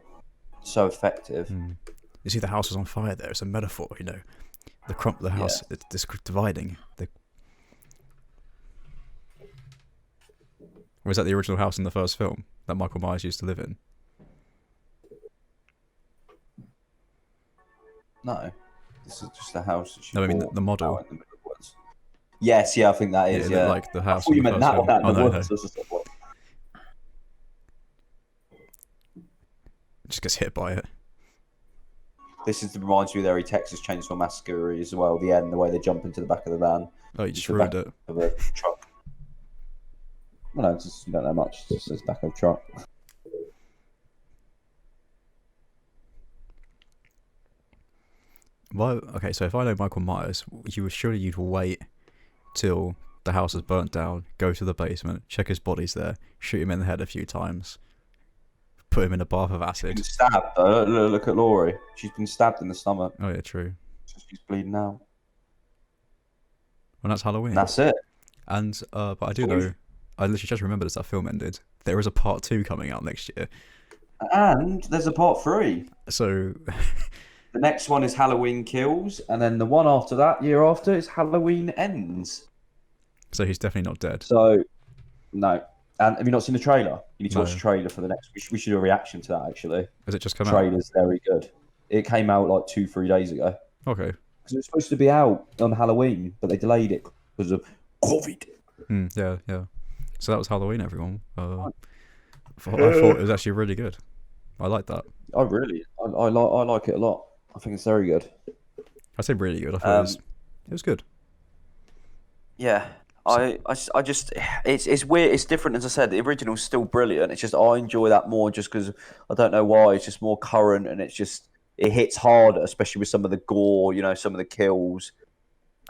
So effective. You see, the house was on fire there. It's a metaphor, you know. The house, it's dividing. Was that the original house in the first film that Michael Myers used to live in? No. This is just a house that she No, I mean the model. Yes, I think that is. Yeah, like the house. I thought you meant that one. No. Just gets hit by it. This reminds me of the early Texas Chainsaw Massacre as well. The end, the way they jump into the back of the van. Oh, you just ruined it. Of a truck. Well, no, just, you don't know much. It just says back of a truck. Well, okay, so if I know Michael Myers, you'd wait till the house is burnt down, go to the basement, check his body's there, shoot him in the head a few times, put him in a bath of acid. She's been stabbed, though. Look at Laurie. She's been stabbed in the stomach. Oh, yeah, true. She's bleeding out. Well, that's Halloween. That's it. And, but I do know, I literally just remembered as that film ended, there is a part 2 coming out next year. And there's a part 3. So... The next one is Halloween Kills, and then the one after that, year after, is Halloween Ends. So he's definitely not dead. So, no. And have you not seen the trailer? You need to watch the trailer for the next... We should do a reaction to that, actually. Has it just come out? The trailer's very good. It came out like 2-3 days ago. Okay. Because it was supposed to be out on Halloween, but they delayed it because of COVID. Yeah. So that was Halloween, everyone. I thought it was actually really good. I like that. I like it a lot. I think it's very good. I say really good. I thought it was good. Yeah, I just it's weird. It's different, as I said. The original's still brilliant. It's just I enjoy that more, just because I don't know why. It's just more current, and it hits harder, especially with some of the gore. You know, some of the kills.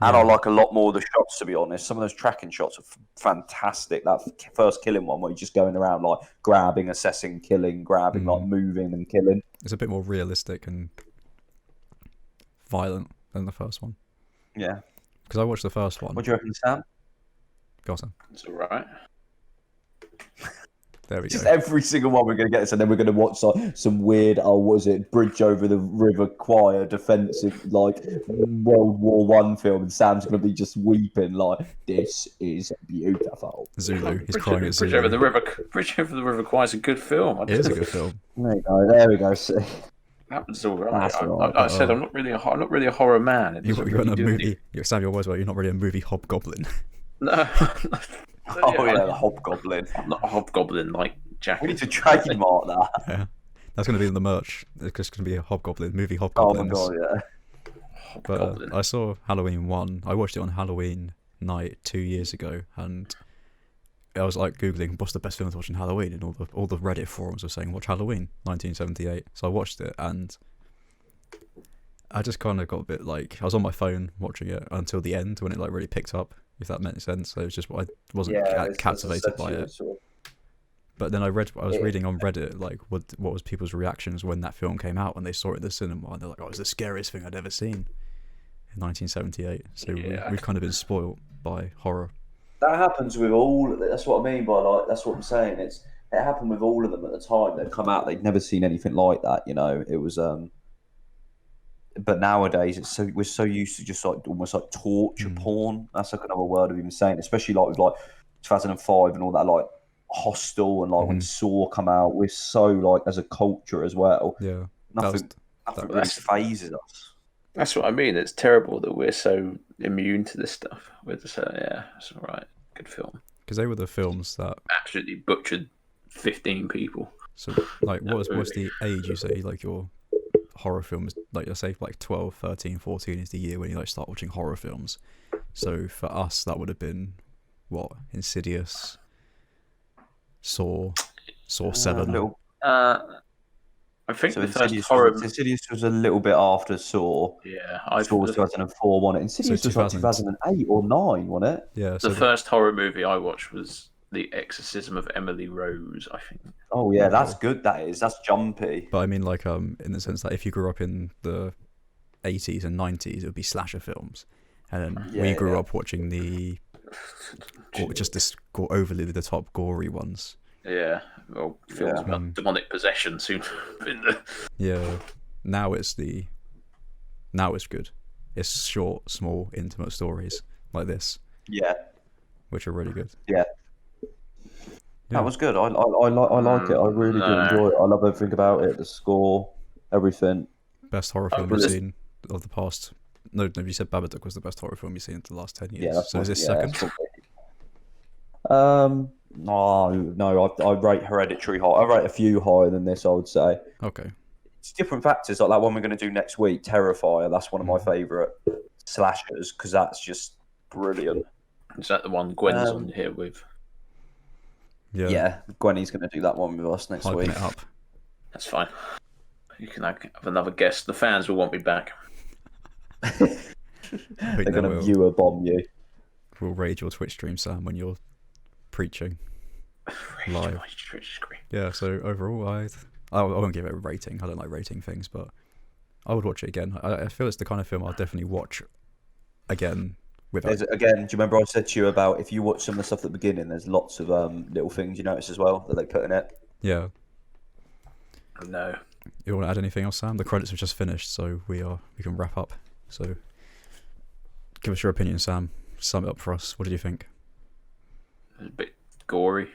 And I like a lot more of the shots, to be honest. Some of those tracking shots are fantastic. That first killing one where you're just going around like grabbing, assessing, killing, grabbing, like moving and killing. It's a bit more realistic and violent than the first one. Yeah. Because I watched the first one. What do you reckon, Sam? Go on, Sam. It's all right. There we Just go. every single one we're going to get this, and then we're going to watch some weird, Bridge Over the River Choir defensive, like, World War One film, and Sam's going to be just weeping, like, this is beautiful. Zulu. He's crying at Zulu. Bridge Over the River Choir is a good film. It is a good film. There we go. See. That was all right. I said I'm not really a horror man. You're not a movie. Sam, your words were you're not really a movie hobgoblin. No. The Hobgoblin. I'm not a hobgoblin like Jack. We need to trademark that. Yeah, that's going to be in the merch. It's just going to be a hobgoblin movie. Hobgoblins. Oh my god, yeah. But I saw Halloween 1. I watched it on Halloween night 2 years ago, and I was like googling what's the best film to watch in Halloween, and all the Reddit forums were saying watch Halloween 1978. So I watched it, and I just kind of got a bit like I was on my phone watching it until the end when it like really picked up, if that makes sense. So it was just I wasn't captivated by it. But then I was reading on Reddit like what was people's reactions when that film came out when they saw it in the cinema, and they're like, "Oh, it was the scariest thing I'd ever seen in 1978." So we've kind of been spoiled by horror. That happens with all. That's what I mean by like. That's what I'm saying. It happened with all of them at the time. They'd come out. They'd never seen anything like that. You know, it was. But nowadays, we're so used to just like almost like torture porn. That's like another word of even saying, especially like with like 2005 and all that, like Hostel and like when Saw come out. We're so like as a culture as well. Yeah, nothing really phases us. That's what I mean. It's terrible that we're so immune to this stuff. We're just it's all right. Good film. Because they were the films that absolutely butchered 15 people. So like, what's the age you say like your horror films, like let's say like 12, 13, 14 is the year when you like start watching horror films. So for us that would have been what? Insidious, Saw 7. I think so the first horror... Insidious was a little bit after Saw. Yeah. Saw was 2004, wasn't it? Insidious was like 2008 or 9, wasn't it? Yeah. The first horror movie I watched was The Exorcism of Emily Rose, I think. Oh yeah, that's good. That's jumpy. But I mean, like, in the sense that if you grew up in the 80s and 90s, it would be slasher films, and then we grew up watching the just this overly the top gory ones. Yeah, well, films about demonic possession soon. Yeah, now it's good. It's short, small, intimate stories like this. Yeah, which are really good. Yeah. That was good. I like it. I really do enjoy it. I love everything about it. The score, everything. Best horror film you've seen of the past. No, you said Babadook was the best horror film you've seen in the last 10 years. Yeah, so is this second? No, I rate Hereditary high. I rate a few higher than this, I would say. Okay. It's different factors, like that one we're going to do next week, Terrifier. That's one of my favourite slashers because that's just brilliant. Is that the one Gwen's on here with? Yeah, Gwenny's going to do that one with us next week. It up. That's fine. You can have another guest. The fans will want me back. They're going to viewer bomb you. We'll raid your Twitch stream, Sam, when you're preaching live. Yeah, so overall, I won't give it a rating. I don't like rating things, but I would watch it again. I feel it's the kind of film I'll definitely watch again. Again, do you remember I said to you about if you watch some of the stuff at the beginning, there's lots of little things you notice as well that they put in it? Yeah. No. You want to add anything else, Sam? The credits have just finished, so we can wrap up. So give us your opinion, Sam. Sum it up for us. What did you think? A bit gory.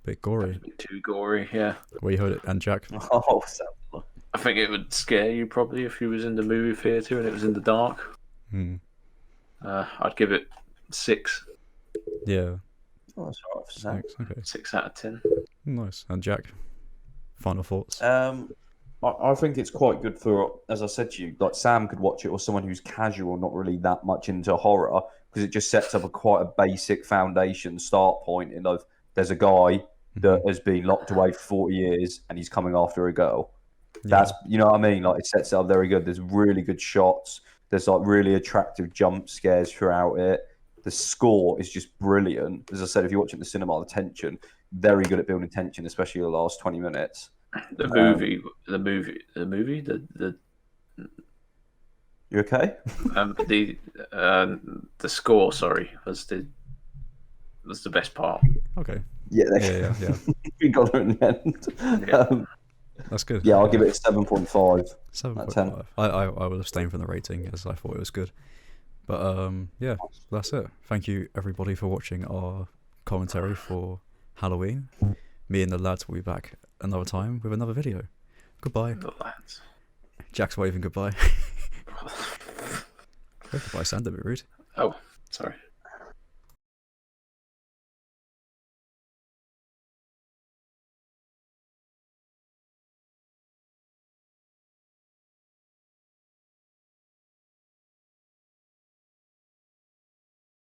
Bit gory. A bit too gory, yeah. Where you heard it, and Jack? Oh, Sam. I think it would scare you probably if you was in the movie theatre and it was in the dark. I'd give it 6. Yeah. Oh, that's all right for Sam. 6, okay. 6 out of 10. Nice. And Jack, final thoughts? I think it's quite good for, as I said to you, like Sam could watch it, or someone who's casual, not really that much into horror, because it just sets up quite a basic foundation start point. In of there's a guy that has been locked away for 40 years and he's coming after a girl. That's, you know what I mean? Like, it sets it up very good. There's really good shots. There's like really attractive jump scares throughout it. The score is just brilliant. As I said, if you watch it in the cinema, the tension, very good at building tension, especially the last 20 minutes. The movie. You okay? The score, sorry, was the best part. Okay. Yeah. We got there in the end. Yeah. That's good. Yeah, I'll give it a 7.5. 7.5. I will abstain from the rating as I thought it was good. But yeah, that's it. Thank you everybody for watching our commentary for Halloween. Me and the lads will be back another time with another video. Goodbye. The lads. Jack's waving goodbye. Goodbye, sound a bit rude. Oh, sorry.